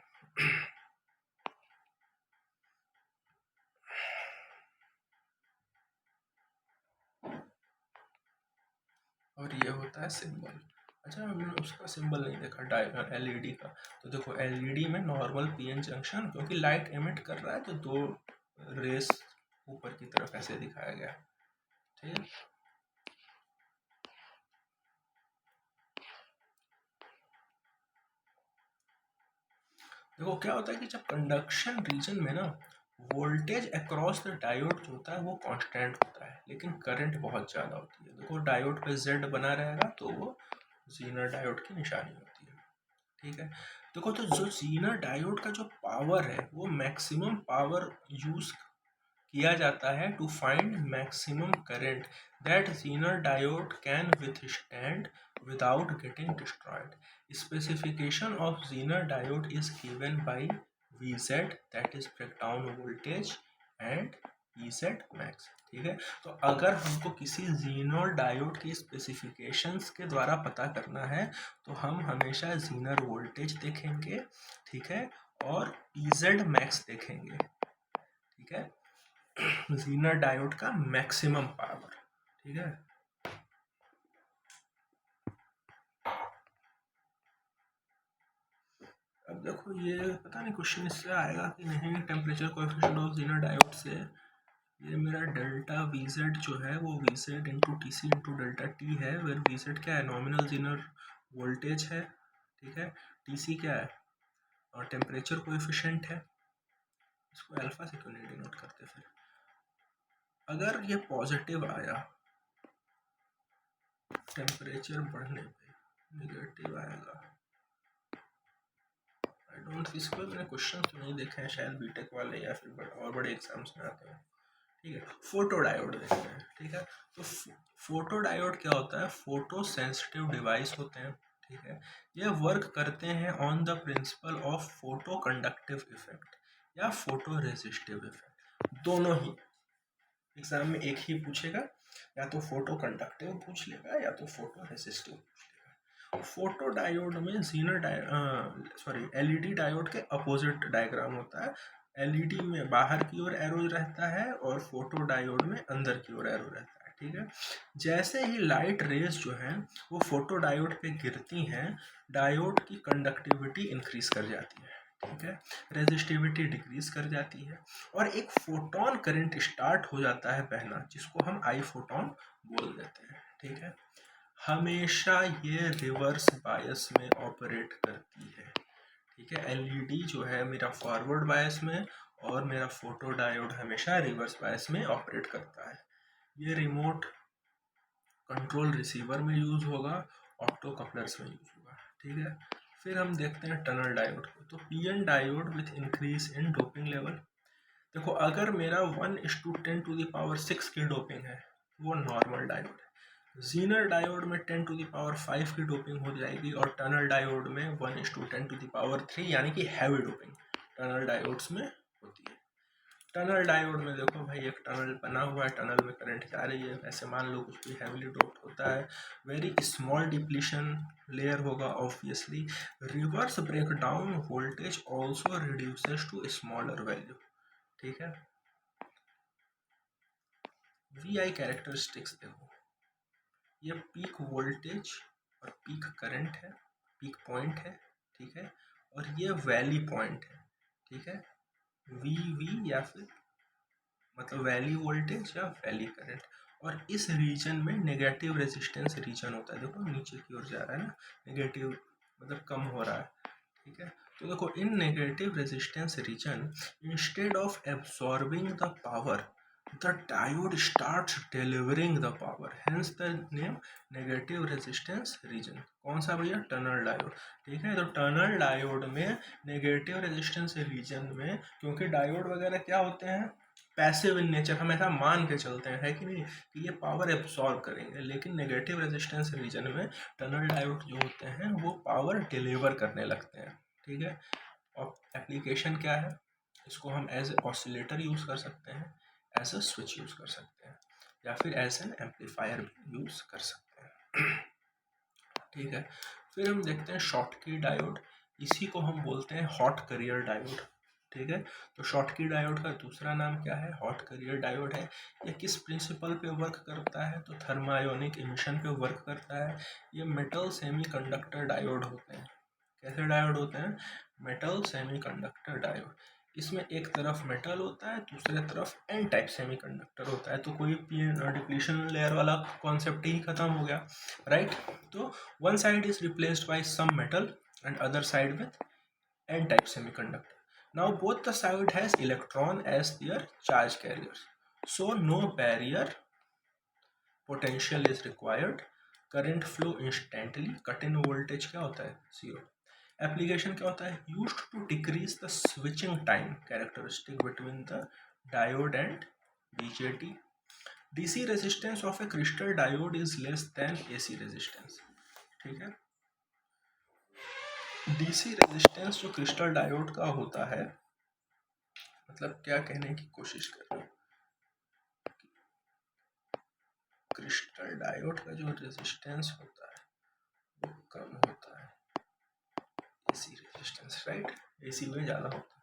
और ये होता है सिंबल। अच्छा, हमने उसका सिंबल नहीं देखा एलईडी का। तो देखो एलईडी में नॉर्मल पीएन जंक्शन, क्योंकि लाइट एमिट कर रहा है तो 2 रेस ऊपर की तरफ ऐसे दिखाया गया, ठीक है। देखो क्या होता है कि जब कंडक्शन रीजन में ना वोल्टेज अक्रॉस द डायोड जो होता है वो कांस्टेंट होता है, लेकिन करंट बहुत ज़्यादा होती है। देखो डायोड पे जेड बना रहेगा तो वो जीनर डायोड की निशानी होती है, ठीक है। देखो तो जो जीनर डायोड का जो पावर है वो मैक्सिमम पावर यूज किया जाता है to find maximum current that Zener diode can withstand without getting destroyed. Specification of Zener diode is given by VZ, that is breakdown voltage, and EZ max, ठीक है। तो अगर हमको किसी जीनर डायोड की स्पेसिफिकेशंस के द्वारा पता करना है तो हम हमेशा जीनर वोल्टेज देखेंगे, ठीक है, और EZ मैक्स देखेंगे, ठीक है। जीनर डायोड का मैक्सिमम पावर, ठीक है। अब देखो ये पता नहीं क्वेश्चन इससे आएगा कि नहीं, temperature coefficient of Zener diode से। ये मेरा डेल्टा वी जेड जो है वो V Z into T C into delta T है, वेर वी जेड क्या है, नॉमिनल जीनर वोल्टेज है, ठीक है। टी सी क्या है, और टेम्परेचर कोएफिशिएंट है। इसको अल्फा से क्यों नहीं डिनोट करते फिर। अगर ये पॉजिटिव आया टेम्परेचर बढ़ने पे, नेगेटिव आएगा, आई डोंट, इस पर मैंने क्वेश्चन तो नहीं देखे हैं, शायद बीटेक वाले या फिर और बड़े एग्जाम्स में आते हैं, ठीक है। फोटो डायोड देखते हैं, ठीक है। तो फोटो डायोड क्या होता है, फोटो सेंसिटिव डिवाइस होते हैं, ठीक है। ये वर्क करते हैं on the principle of photo conductive effect या फोटो रेजिस्टिव इफेक्ट। दोनों ही एग्जाम में एक ही पूछेगा, या तो फोटो कंडक्टिव पूछ लेगा या तो फोटो रेजिस्टिव पूछ लेगा। फोटो डायोड में एलईडी डायोड के अपोजिट डायग्राम होता है। एलईडी में बाहर की ओर एरो रहता है और फोटो डायोड में अंदर की ओर एरो रहता है, ठीक है। जैसे ही लाइट रेज जो हैं वो फोटो डायोड पे गिरती हैं, डायोड की कंडक्टिविटी इंक्रीज कर जाती है, ठीक है, रेजिस्टिविटी डिक्रीज कर जाती है और एक फोटोन करंट स्टार्ट हो जाता है बहना, जिसको हम आई फोटोन बोल देते हैं, ठीक है। हमेशा ये रिवर्स बायस में ऑपरेट करती है, ठीक है। एलईडी जो है मेरा फॉरवर्ड बायस में और मेरा फोटो डायोड हमेशा रिवर्स बायस में ऑपरेट करता है। ये रिमोट कंट्रोल रिसीवर में यूज़ होगा, ऑप्टो कपलर्स में यूज़ होगा, ठीक है। फिर हम देखते हैं टनल डायोड को। तो PN diode with increase in doping level. देखो अगर मेरा 1:10⁶ की डोपिंग है वो नॉर्मल डायोड है। जीनर डायोड में 10⁵ की डोपिंग हो जाएगी और टनल डायोड में 1:10⁻³ यानी कि हैवी डोपिंग टनल डायोड्स में होती है। टनल डायोड में देखो भाई एक टनल बना हुआ है, टनल में करंट जा रही है, ऐसे मान लो कुछ भी हैवीली डोप्ड होता है, वेरी स्मॉल डिप्लीशन लेयर होगा obviously. Reverse breakdown voltage also reduces to smaller value, ठीक है। वी आई कैरेक्टरिस्टिक्स देखो, ये पीक वोल्टेज और पीक करंट है, पीक पॉइंट है, ठीक है, और ये वैली पॉइंट है, ठीक है। वी या फिर मतलब वैली वोल्टेज या वैली करंट, और इस रीजन में नेगेटिव रेजिस्टेंस रीजन होता है। देखो नीचे की ओर जा रहा है ना, नेगेटिव मतलब कम हो रहा है, ठीक है। तो देखो in negative resistance region instead of absorbing the power the diode starts delivering the power, hence the name negative resistance region. कौन सा भैया? टनल डायोड, ठीक है। तो टनल डायोड में नेगेटिव रेजिस्टेंस रीजन में, क्योंकि डायोड वगैरह क्या होते हैं, पैसिव इन नेचर, हम ऐसा मान के चलते हैं, है कि नहीं, कि ये पावर एब्सॉर्ब करेंगे, लेकिन नेगेटिव रेजिस्टेंस रीजन में टनल डायोड जो होते हैं वो पावर डिलीवर करने लगते हैं, ठीक है। और एप्लीकेशन क्या है, इसको हम एज ए ऑसिलेटर यूज़ कर सकते हैं, एज ए स्विच यूज़ कर सकते हैं, या फिर एज एन एम्पलीफायर भी यूज़ कर सकते हैं, ठीक है। फिर हम देखते हैं शॉटकी डायोड, इसी को हम बोलते हैं हॉट कैरियर डायोड, ठीक है। तो शॉटकी डायोड का दूसरा नाम क्या है? हॉट कैरियर डायोड है। ये किस प्रिंसिपल पे वर्क करता है? तो थर्मायोनिक इमिशन पे वर्क करता है। ये मेटल सेमीकंडक्टर डायोड होते हैं। कैसे डायोड होते हैं? Metal semiconductor diode. इसमें एक तरफ मेटल होता है, दूसरे तरफ एन टाइप सेमीकंडक्टर होता है, तो कोई डिप्लीशन लेयर वाला कॉन्सेप्ट ही खत्म हो गया, राइट। तो one side is replaced by some metal and other side with N type semiconductor. Now both the side has electron as their charge carriers, so no barrier potential is required. Current flow instantly. Cut in voltage क्या होता है? Zero. Application क्या होता है? Used to decrease the switching time characteristic between the diode and BJT. DC resistance of a crystal diode is less than AC resistance, ठीक है। DC resistance जो crystal diode का होता है, मतलब क्या कहने की कोशिश कर रहे हो, क्रिस्टल डायोड का जो रेजिस्टेंस होता है वो कम होता है एसी रेजिस्टेंस, राइट, एसी में ज़्यादा होता है,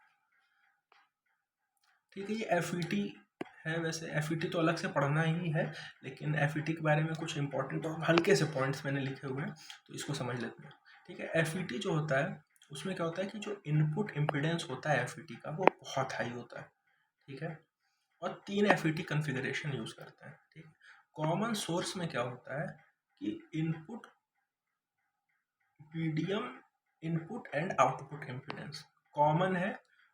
ठीक है। ये एफईटी है, वैसे एफईटी तो अलग से पढ़ना ही है, लेकिन एफईटी के बारे में कुछ इंपॉर्टेंट और हल्के से पॉइंट्स मैंने लिखे हुए हैं, तो इसको समझ लेते हैं, ठीक है। एफईटी जो होता है उसमें क्या होता है कि जो इनपुट इम्पिडेंस होता है एफईटी का वो बहुत हाई होता है, ठीक है, और 3 एफईटी कन्फिगरेशन यूज़ करते हैं, ठीक है। कॉमन सोर्स में क्या होता है कि input medium input and output impedance common है,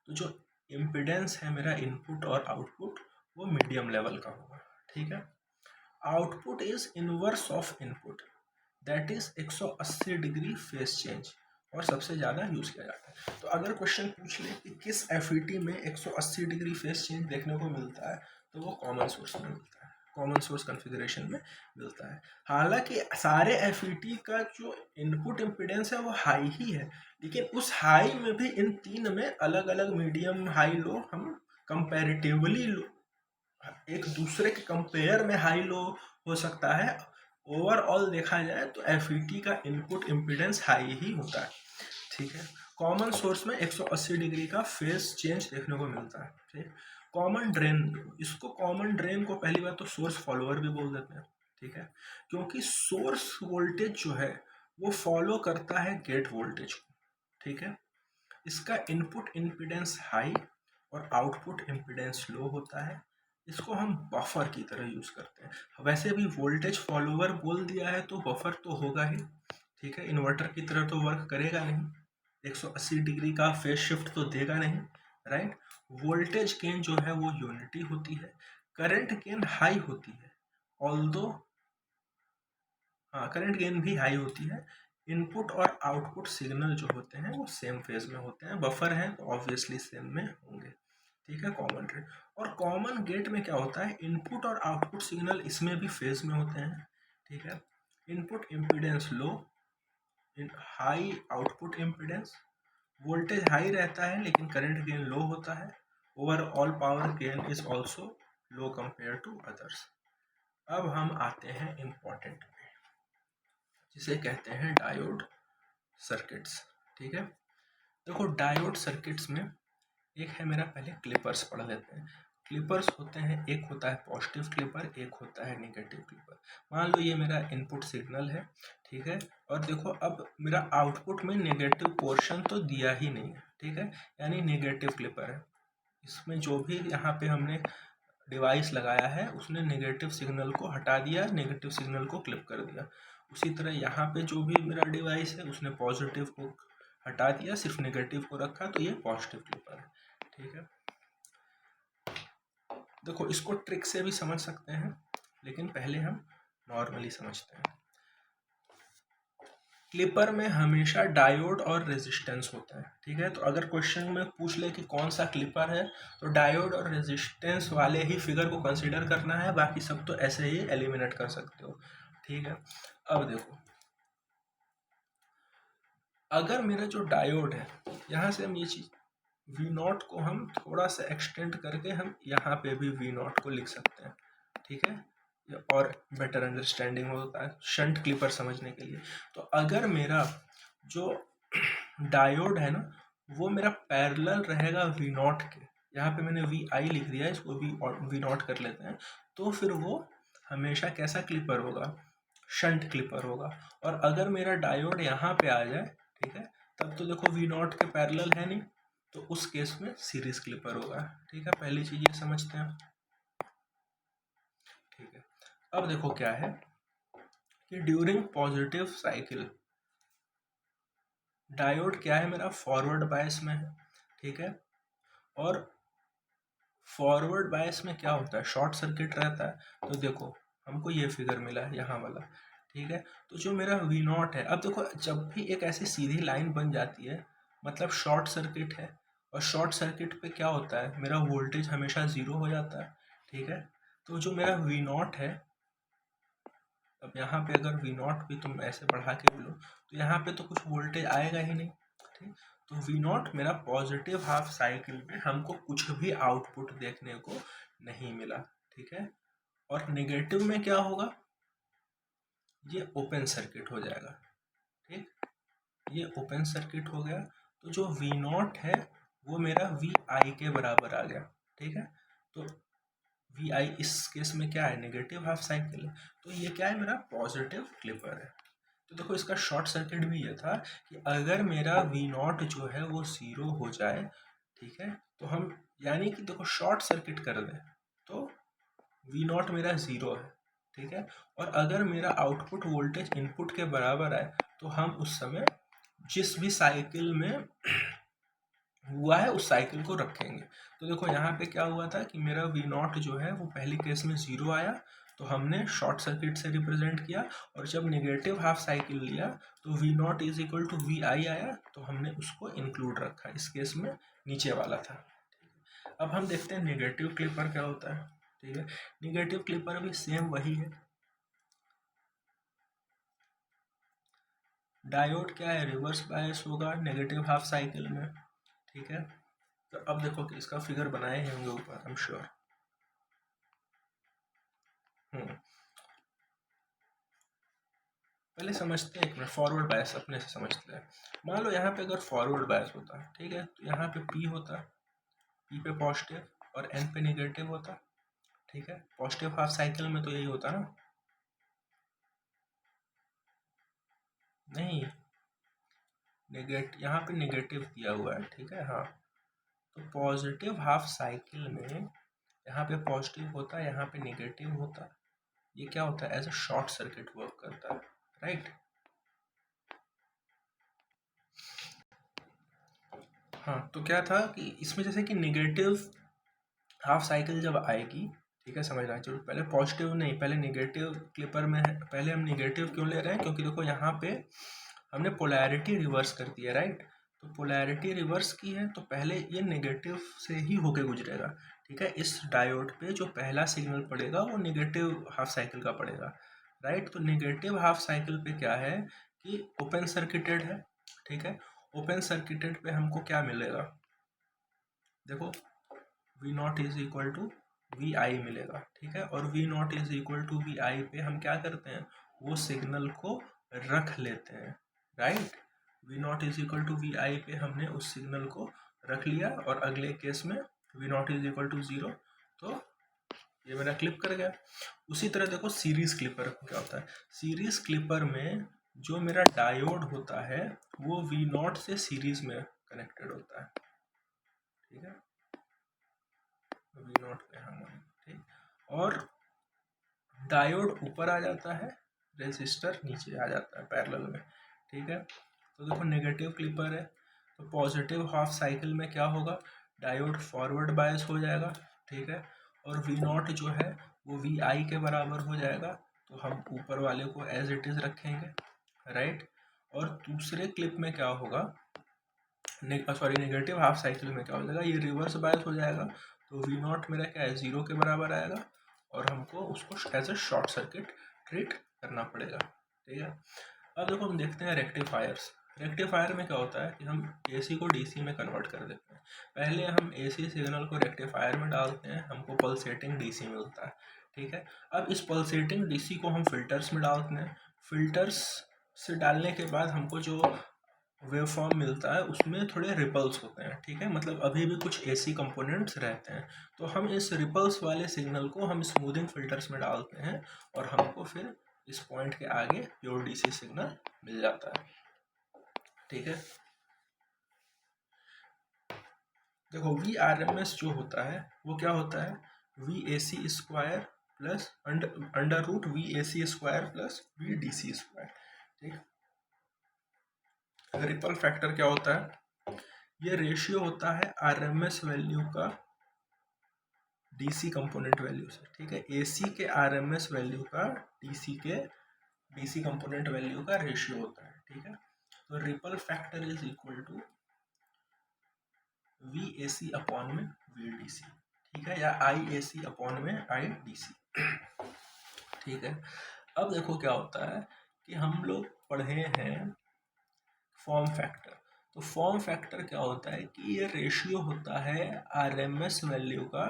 तो जो इम्पिडेंस है मेरा इनपुट और आउटपुट वो मीडियम लेवल का होगा, ठीक है। Output is inverse of input, that is 180 degree face change, और सबसे ज़्यादा यूज़ किया जाता है। तो अगर क्वेश्चन पूछ ले कि किस एफईटी में 180 डिग्री फेस चेंज देखने को मिलता है, तो वो कॉमन सोर्स में मिलता है, कॉमन सोर्स कॉन्फ़िगरेशन में मिलता है। हालांकि सारे एफईटी का जो इनपुट इम्पिडेंस है वो हाई ही है, लेकिन उस हाई में भी इन 3 में अलग अलग मीडियम हाई लो हम कंपैरेटिवली एक दूसरे के कंपेयर में हाई लो हो सकता है। ओवरऑल देखा जाए तो एफईटी का इनपुट इम्पिडेंस हाई ही होता है, ठीक है। कॉमन सोर्स में 180 डिग्री का फेस चेंज देखने को मिलता है, ठीक। कॉमन ड्रेन, इसको कॉमन ड्रेन को पहली बात तो सोर्स फॉलोअर भी बोल देते हैं, ठीक है, क्योंकि सोर्स वोल्टेज जो है वो फॉलो करता है गेट वोल्टेज को, ठीक है। इसका इनपुट इम्पीडेंस हाई और आउटपुट इम्पीडेंस लो होता है। इसको हम बफर की तरह यूज़ करते हैं। वैसे भी वोल्टेज फॉलोवर बोल दिया है तो बफर तो होगा ही, ठीक है। इन्वर्टर की तरह तो वर्क करेगा नहीं, 180 डिग्री का फेज शिफ्ट तो देगा नहीं, राइट। वोल्टेज गेन जो है वो यूनिटी होती है, करंट गेन हाई होती है, ऑल्दो हाँ करंट गेन भी हाई होती है। इनपुट और आउटपुट सिग्नल जो होते हैं वो सेम फेज में होते हैं, बफर है तो ऑब्वियसली सेम में होंगे, ठीक है। कॉमन गेट और कॉमन गेट में क्या होता है, इनपुट और आउटपुट सिग्नल इसमें भी फेज में होते हैं, ठीक है। Input impedance low, high output impedance, voltage high रहता है लेकिन करंट गेन लो होता है, overall power gain is also low compare to others. अब हम आते हैं इम्पॉर्टेंट पे, जिसे कहते हैं डायोड सर्किट्स, ठीक है। देखो डायोड सर्किट्स में एक है मेरा, पहले क्लिपर्स पढ़ लेते हैं। क्लिपर्स होते हैं, एक होता है पॉजिटिव क्लिपर, एक होता है नेगेटिव क्लिपर। मान लो ये मेरा इनपुट सिग्नल है, ठीक है, और देखो अब मेरा आउटपुट में नेगेटिव पोर्शन तो दिया ही नहीं है, ठीक है, यानी नेगेटिव क्लिपर है। इसमें जो भी यहाँ पे हमने डिवाइस लगाया है उसने नेगेटिव सिग्नल को हटा दिया, नेगेटिव सिग्नल को क्लिप कर दिया। उसी तरह यहाँ पे जो भी मेरा डिवाइस है उसने पॉजिटिव को हटा दिया, सिर्फ नेगेटिव को रखा, तो ये पॉजिटिव क्लिपर है, ठीक है। देखो इसको ट्रिक से भी समझ सकते हैं, लेकिन पहले हम नॉर्मली समझते हैं। क्लिपर में हमेशा डायोड और रेजिस्टेंस होता है, ठीक है। तो अगर क्वेश्चन में पूछ ले कि कौन सा क्लिपर है, तो डायोड और रेजिस्टेंस वाले ही फिगर को कंसीडर करना है, बाकी सब तो ऐसे ही एलिमिनेट कर सकते हो, ठीक है। अब देखो अगर मेरा जो डायोड है, यहाँ से हम ये चीज़ V0 को हम थोड़ा सा एक्सटेंड करके हम यहाँ पे भी V0 को लिख सकते हैं, ठीक है, और बेटर अंडरस्टैंडिंग होता है शंट क्लिपर समझने के लिए। तो अगर मेरा जो डायोड है ना वो मेरा पैरेलल रहेगा V0 के, यहाँ पे मैंने VI लिख दिया है, इसको V0 कर लेते हैं, तो फिर वो हमेशा कैसा क्लिपर होगा, शंट क्लिपर होगा। और अगर मेरा डायोड यहाँ पे आ जाए, ठीक है, तब तो देखो V0 के पैरेलल है नहीं, तो उस केस में सीरीज क्लिपर होगा, ठीक है। पहली चीज ये समझते हैं, ठीक है। अब देखो क्या है कि ड्यूरिंग पॉजिटिव साइकिल डायोड क्या है मेरा फॉरवर्ड बायस में है, ठीक है, और फॉरवर्ड बायस में क्या होता है, शॉर्ट सर्किट रहता है। तो देखो हमको ये फिगर मिला है यहाँ वाला, ठीक है। तो जो मेरा V0 है, अब देखो जब भी एक ऐसी सीधी लाइन बन जाती है मतलब शॉर्ट सर्किट है, और शॉर्ट सर्किट पे क्या होता है, मेरा वोल्टेज हमेशा ज़ीरो हो जाता है, ठीक है। तो जो मेरा V0 है, अब यहाँ पे अगर V0 भी तुम ऐसे बढ़ा के बोलो तो यहाँ पे तो कुछ वोल्टेज आएगा ही नहीं, ठीक। तो V0 मेरा पॉजिटिव हाफ साइकिल में हमको कुछ भी आउटपुट देखने को नहीं मिला, ठीक है। और नेगेटिव में क्या होगा, ये ओपन सर्किट हो जाएगा, ठीक, ये ओपन सर्किट हो गया। तो जो V0 है वो मेरा VI के बराबर आ गया, ठीक है। तो VI इस केस में क्या है, नेगेटिव हाफ साइकिल है, तो ये क्या है, मेरा पॉजिटिव क्लिपर है। तो देखो इसका शॉर्ट सर्किट भी ये था कि अगर मेरा V0 जो है वो ज़ीरो हो जाए, ठीक है, तो हम यानी कि देखो शॉर्ट सर्किट कर दें तो V0 मेरा ज़ीरो है, ठीक है। और अगर मेरा आउटपुट वोल्टेज इनपुट के बराबर आए तो हम उस समय जिस भी साइकिल में हुआ है उस साइकिल को रखेंगे। तो देखो यहाँ पे क्या हुआ था कि मेरा V0 जो है वो पहली केस में ज़ीरो आया, तो हमने शॉर्ट सर्किट से रिप्रेजेंट किया, और जब नेगेटिव हाफ साइकिल लिया तो V0 is equal to VI आया, तो हमने उसको इंक्लूड रखा, इस केस में नीचे वाला था। अब हम देखते हैं नेगेटिव क्लिपर क्या होता है, ठीक है। नेगेटिव क्लिपर भी सेम वही है, डायोड क्या है, रिवर्स बायस होगा नेगेटिव हाफ साइकिल में, ठीक है। तो अब देखो कि इसका फिगर बनाए होंगे ऊपर, आई एम श्योर। पहले समझते हैं एक मिनट, फॉरवर्ड बायस अपने से समझते हैं। मान लो यहाँ पे अगर फॉरवर्ड बायस होता है, ठीक है, तो यहाँ पे P होता है, P पे पॉजिटिव, और n पे निगेटिव होता, ठीक है। पॉजिटिव हाफ साइकिल में तो यही होता ना, नहीं यहाँ पे निगेटिव दिया हुआ है, ठीक है, हाँ। तो पॉजिटिव हाफ साइकिल में यहाँ पे पॉजिटिव होता है, यहाँ पे निगेटिव होता, ये क्या होता है, as a short circuit work करता है, राइट। हाँ, तो क्या था कि इसमें जैसे कि निगेटिव हाफ साइकिल जब आएगी, ठीक है, समझना चाहिए, पहले पॉजिटिव नहीं, पहले निगेटिव क्लिपर में है, पहले हम निगेटिव क्यों ले रहे हैं, क्योंकि देखो यहाँ पे हमने पोलैरिटी रिवर्स कर दी है, राइट। तो पोलैरिटी रिवर्स की है तो पहले ये नेगेटिव से ही होके गुजरेगा, ठीक है। इस डायोड पे जो पहला सिग्नल पड़ेगा वो नेगेटिव हाफ साइकिल का पड़ेगा, राइट। तो नेगेटिव हाफ साइकिल पे क्या है कि ओपन सर्किटेड है, ठीक है। ओपन सर्किटेड पे हमको क्या मिलेगा, देखो V not is equal to V I मिलेगा, ठीक है। और V not is equal to V I पे हम क्या करते हैं, वो सिग्नल को रख लेते हैं, right. V not is equal to V I पे हमने उस सिग्नल को रख लिया, और अगले केस में V not is equal to 0, तो ये मेरा क्लिप कर गया। उसी तरह देखो सीरीज क्लिपर क्या होता है, सीरीज क्लिपर में जो मेरा डायोड होता है वो वी नॉट से सीरीज में कनेक्टेड होता है, ठीक है, वी नॉट पे हम, ठीक। और डायोड ऊपर आ जाता है, रेजिस्टर नीचे आ जाता है पैरेलल में, ठीक है। तो देखो नेगेटिव क्लिपर है, तो पॉजिटिव हाफ साइकिल में क्या होगा, डायोड फॉरवर्ड बायस हो जाएगा, ठीक है। और वी नॉट जो है वो वी आई के बराबर हो जाएगा, तो हम ऊपर वाले को एज इट इज रखेंगे, राइट। और दूसरे क्लिप में क्या होगा, नेगेटिव हाफ साइकिल में क्या हो जाएगा, ये रिवर्स बायस हो जाएगा, तो वी नॉट मेरा क्या है 0 के बराबर आएगा, और हमको उसको as a short circuit treat करना पड़ेगा, ठीक है। अब देखो हम देखते हैं रेक्टिफायर्स। रेक्टिफायर में क्या होता है कि हम एसी को डीसी में कन्वर्ट कर देते हैं। पहले हम एसी सिग्नल को रेक्टिफायर में डालते हैं, हमको पल्सेटिंग डीसी मिलता है, ठीक है। अब इस पल्सेटिंग डीसी को हम फिल्टर्स में डालते हैं, फिल्टर्स से डालने के बाद हमको जो वेव फॉर्म मिलता है उसमें थोड़े रिपल्स होते हैं, ठीक है, मतलब अभी भी कुछ एसी कंपोनेंट्स रहते हैं, तो हम इस रिपल्स वाले सिग्नल को हम स्मूदिंग फिल्टर्स में डालते हैं, और हमको फिर इस पॉइंट के आगे प्योर डीसी सिग्नल मिल जाता है, ठीक है। देखो वी आर एम एस जो होता है वो क्या होता है, V A C square plus under root V A C square plus V D C square, ठीक। रिपल फैक्टर क्या होता है, ये रेशियो होता है आरएमएस वैल्यू का डीसी कंपोनेंट वैल्यू से, ठीक है। एसी के आरएमएस वैल्यू का डीसी के डीसी कंपोनेंट वैल्यू का रेशियो होता है, ठीक है। तो ripple factor is equal to V A C upon में वी डी सी, ठीक है, या आई ए सी अपॉन में आई डी सी, ठीक है। अब देखो क्या होता है कि हम लोग पढ़े हैं फॉर्म फैक्टर, तो फॉर्म फैक्टर क्या होता है कि ये रेशियो होता है आरएमएस वैल्यू का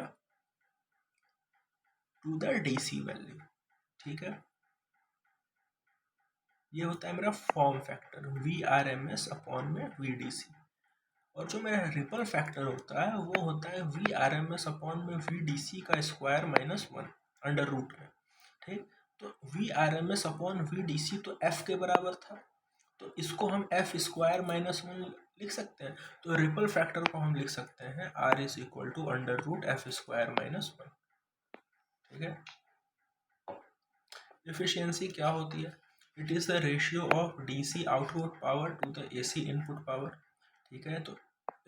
टू द डीसी वैल्यू, ठीक है। ये होता है मेरा form factor V R M S upon में वी डी सी। और जो मेरा रिपल फैक्टर होता है वो होता है V R M S upon में वी डी सी का स्क्वायर माइनस 1 अंडर रूट में, ठीक। तो V R M S upon V D C तो एफ के बराबर था, तो इसको हम एफ स्क्वायर माइनस 1 लिख सकते हैं, तो रिपल फैक्टर को हम लिख सकते हैं R is equal to under root F square minus 1, ठीक है। एफिशिएंसी क्या होती है, it is the ratio of DC output power to the AC input power, ठीक है। तो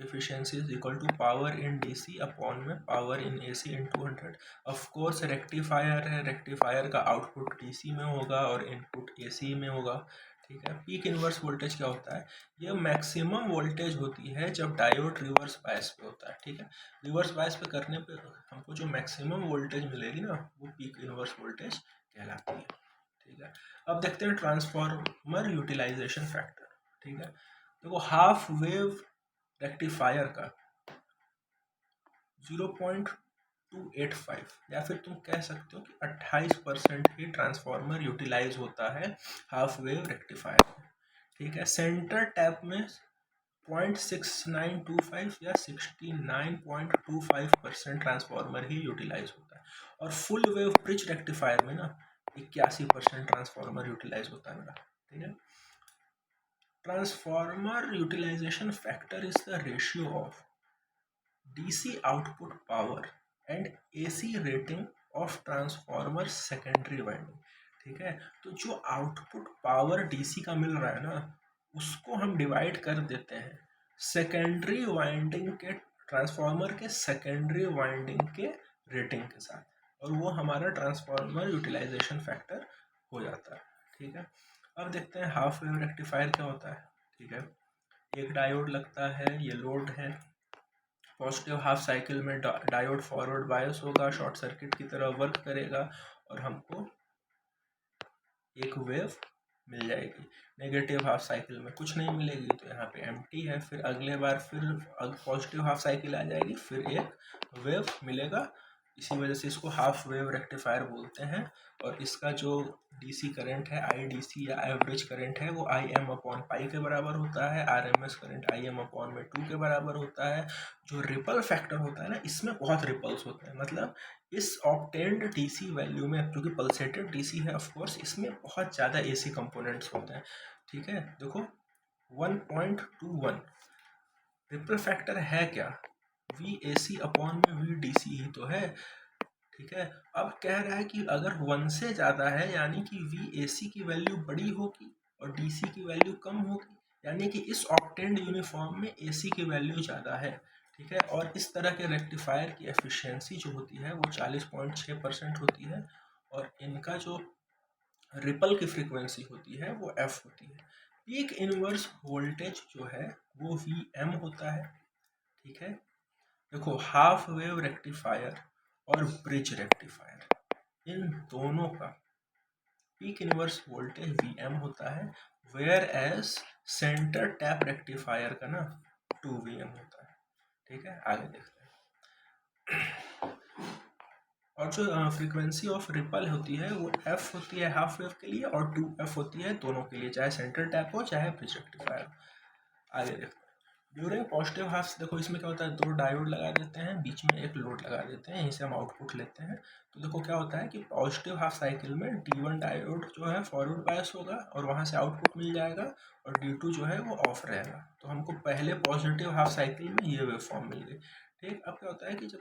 efficiency is equal to power in DC upon में power in AC in 200। Of course rectifier है, रेक्टिफायर का आउटपुट डीसी में होगा और input AC में होगा, ठीक है। पीक इनवर्स वोल्टेज क्या होता है, ये मैक्सिमम वोल्टेज होती है जब डायोड रिवर्स बायस पे होता है, ठीक है। रिवर्स बायस पे करने पे हमको जो मैक्सिमम वोल्टेज मिलेगी ना वो पीक इनवर्स वोल्टेज कहलाती है, ठीक है। अब देखते हैं ट्रांसफार्मर यूटिलाइजेशन फैक्टर, ठीक है। देखो हाफ वेव रेक्टिफायर का 0.285 या फिर तुम कह सकते हो कि 28% ही ट्रांसफार्मर यूटिलाइज होता है हाफ वेव रेक्टिफायर में, ठीक है। सेंटर टैप में 0.6925 या 69.25% ट्रांसफार्मर ही यूटिलाइज होता है, और फुल वेव ब्रिज रेक्टिफायर में ना 81% ट्रांसफार्मर यूटिलाइज होता है मेरा, ठीक है। Transformer utilisation factor is the ratio of DC output power and AC rating of transformer secondary winding, ठीक है। तो जो आउटपुट पावर DC का मिल रहा है ना, उसको हम डिवाइड कर देते हैं सेकेंडरी वाइंडिंग के, ट्रांसफार्मर के सेकेंडरी वाइंडिंग के रेटिंग के साथ, और वो हमारा ट्रांसफार्मर यूटिलाइजेशन फैक्टर हो जाता है, ठीक है। अब देखते हैं हाफ वेव रेक्टिफायर क्या होता है, ठीक है। एक डायोड लगता है, ये लोड है, पॉजिटिव हाफ साइकिल में डायोड फॉरवर्ड बायस होगा, शॉर्ट सर्किट की तरह वर्क करेगा और हमको एक वेव मिल जाएगी। नेगेटिव हाफ साइकिल में कुछ नहीं मिलेगी, तो यहाँ पे एम्प्टी है। फिर अगले बार फिर पॉजिटिव हाफ साइकिल आ जाएगी, फिर एक वेव मिलेगा। इसी वजह से इसको हाफ वेव रेक्टिफायर बोलते हैं। और इसका जो डीसी करंट है, IDC या एवरेज करंट है, वो IM/पाई के बराबर होता है। RMS करंट IM/2 के बराबर होता है। जो रिपल फैक्टर होता है ना, इसमें बहुत रिपल्स होते हैं, मतलब इस ऑब्टेन्ड डीसी वैल्यू में, क्योंकि पल्सेटेड डीसी है ऑफकोर्स, इसमें बहुत ज़्यादा AC कंपोनेंट्स होते हैं, ठीक है। देखो 1.21 रिपल फैक्टर है क्या, VAC/VDC ही तो है, ठीक है। अब कह रहा है कि अगर 1 से ज़्यादा है यानी कि VAC की वैल्यू बड़ी होगी और DC की वैल्यू कम होगी, यानी कि इस ऑक्टेंड यूनिफॉर्म में AC की वैल्यू ज़्यादा है, ठीक है। और इस तरह के रेक्टिफायर की एफिशिएंसी जो होती है वो 40.6% होती है, और इनका जो रिपल की फ्रीक्वेंसी होती है वो F होती है। पीक इनवर्स वोल्टेज जो है वो VM होता है, ठीक है। देखो हाफ वेव रेक्टिफायर और ब्रिज रेक्टिफायर, इन दोनों का पीक इनवर्स वोल्टेज VM होता है, whereas centre tap rectifier का ना 2VM होता है, ठीक है। आगे देखते हैं। और जो फ्रीक्वेंसी ऑफ रिपल होती है वो F होती है हाफ वेव के लिए, और 2F होती है दोनों के लिए, चाहे सेंटर टैप हो चाहे ब्रिज रेक्टिफायर। आगे देखते हैं। ड्यूरिंग पॉजिटिव हाफ, देखो इसमें क्या होता है, दो डायोड लगा देते हैं, बीच में एक लोड लगा देते हैं, यहीं से हम आउटपुट लेते हैं। तो देखो क्या होता है कि पॉजिटिव हाफ साइकिल में D1 डायोड जो है फॉरवर्ड बायस होगा और वहाँ से आउटपुट मिल जाएगा, और D2 जो है वो ऑफ रहेगा। तो हमको पहले पॉजिटिव हाफ साइकिल में ये वेव फॉर्म मिल गई, ठीक। अब क्या होता है कि जब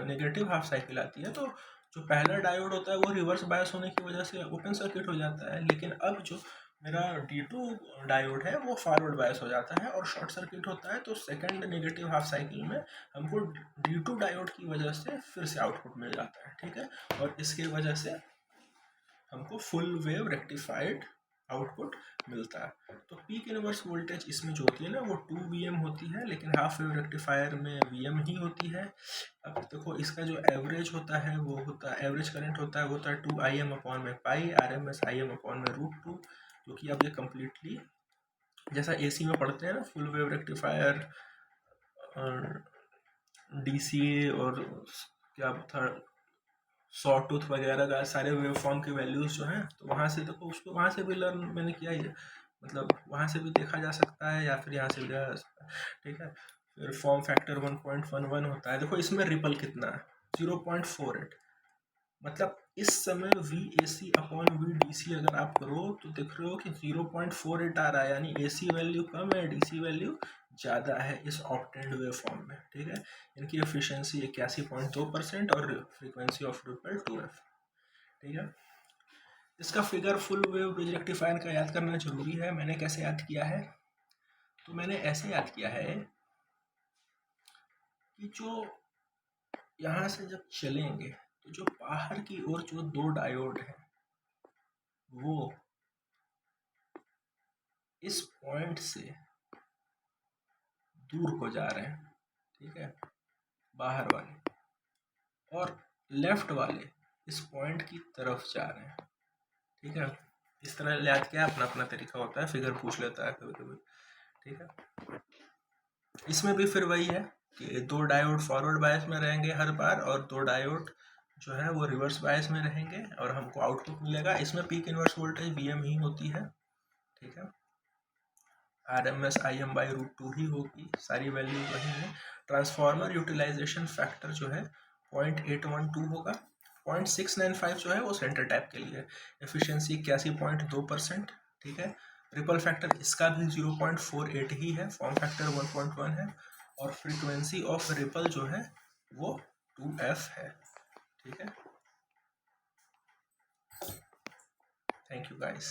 नेगेटिव हाफ साइकिल आती है, तो जो पहला डायोड होता है वो रिवर्स बायस होने की वजह से ओपन सर्किट हो जाता है, लेकिन अब जो मेरा D2 डायोड है वो फॉरवर्ड बायस हो जाता है और शॉर्ट सर्किट होता है। तो सेकंड नेगेटिव हाफ साइकिल में हमको D2 डायोड की वजह से फिर से आउटपुट मिल जाता है, ठीक है। और इसके वजह से हमको फुल वेव रेक्टिफाइड आउटपुट मिलता है। तो पीक इनवर्स वोल्टेज इसमें जो होती है ना वो 2VM होती है, लेकिन हाफ वेव रेक्टिफायर में VM ही होती है। अब देखो इसका जो एवरेज होता है वो होता है, एवरेज करंट होता है वो होता है 2IM/पाई, RMS IM/√2, क्योंकि अब ये कम्प्लीटली जैसा AC में पढ़ते हैं ना, फुल वेव रेक्टिफायर DC और क्या था सॉ टूथ वगैरह का सारे वेव फॉर्म के वैल्यूज़ जो हैं, तो वहाँ से देखो उसको वहाँ से भी लर्न मैंने किया ही है, मतलब वहाँ से भी देखा जा सकता है या फिर यहाँ से भी देखा जा सकता है, ठीक है। फिर फॉर्म फैक्टर 1.11 होता है। देखो इसमें रिपल कितना है, 0.48, मतलब इस समय VAC/VDC अगर आप करो तो देख रहे हो कि 0.48 आ रहा है, यानी AC वैल्यू कम है, DC वैल्यू ज़्यादा है इस ऑक्टेंड वेव फॉर्म में, ठीक है। इनकी एफिशिएंसी 81.2% और फ्रीक्वेंसी ऑफ रिपल 2F, ठीक है। इसका figure full wave bridge rectifier का याद करना जरूरी है। मैंने कैसे याद किया है, तो मैंने ऐसे याद किया है कि जो यहाँ से जब चलेंगे तो जो बाहर की ओर जो दो डायोड है वो इस पॉइंट से दूर को जा रहे हैं, ठीक है, बाहर वाले, और लेफ्ट वाले इस पॉइंट की तरफ जा रहे हैं, ठीक है। इस तरह याद किया, अपना अपना तरीका होता है, फिगर पूछ लेता है कभी कभी, ठीक है। इसमें भी फिर वही है कि दो डायोड फॉरवर्ड बायस में रहेंगे हर बार, और दो डायोड जो है वो रिवर्स बायस में रहेंगे, और हमको आउटपुट मिलेगा। इसमें पीक इनवर्स वोल्टेज VM ही होती है, ठीक है। RMS IM बाई √2 ही होगी, सारी वैल्यू वही है। ट्रांसफार्मर यूटिलाइजेशन फैक्टर जो है 0.812 होगा। 0.695 जो है वो सेंटर टैप के लिए। एफिशिएंसी 81.2%, ठीक है। रिपल फैक्टर इसका भी 0.48 ही है, फॉर्म फैक्टर 1.1 है, और फ्रीक्वेंसी ऑफ रिपल जो है वो 2f है, ठीक है। Thank you guys.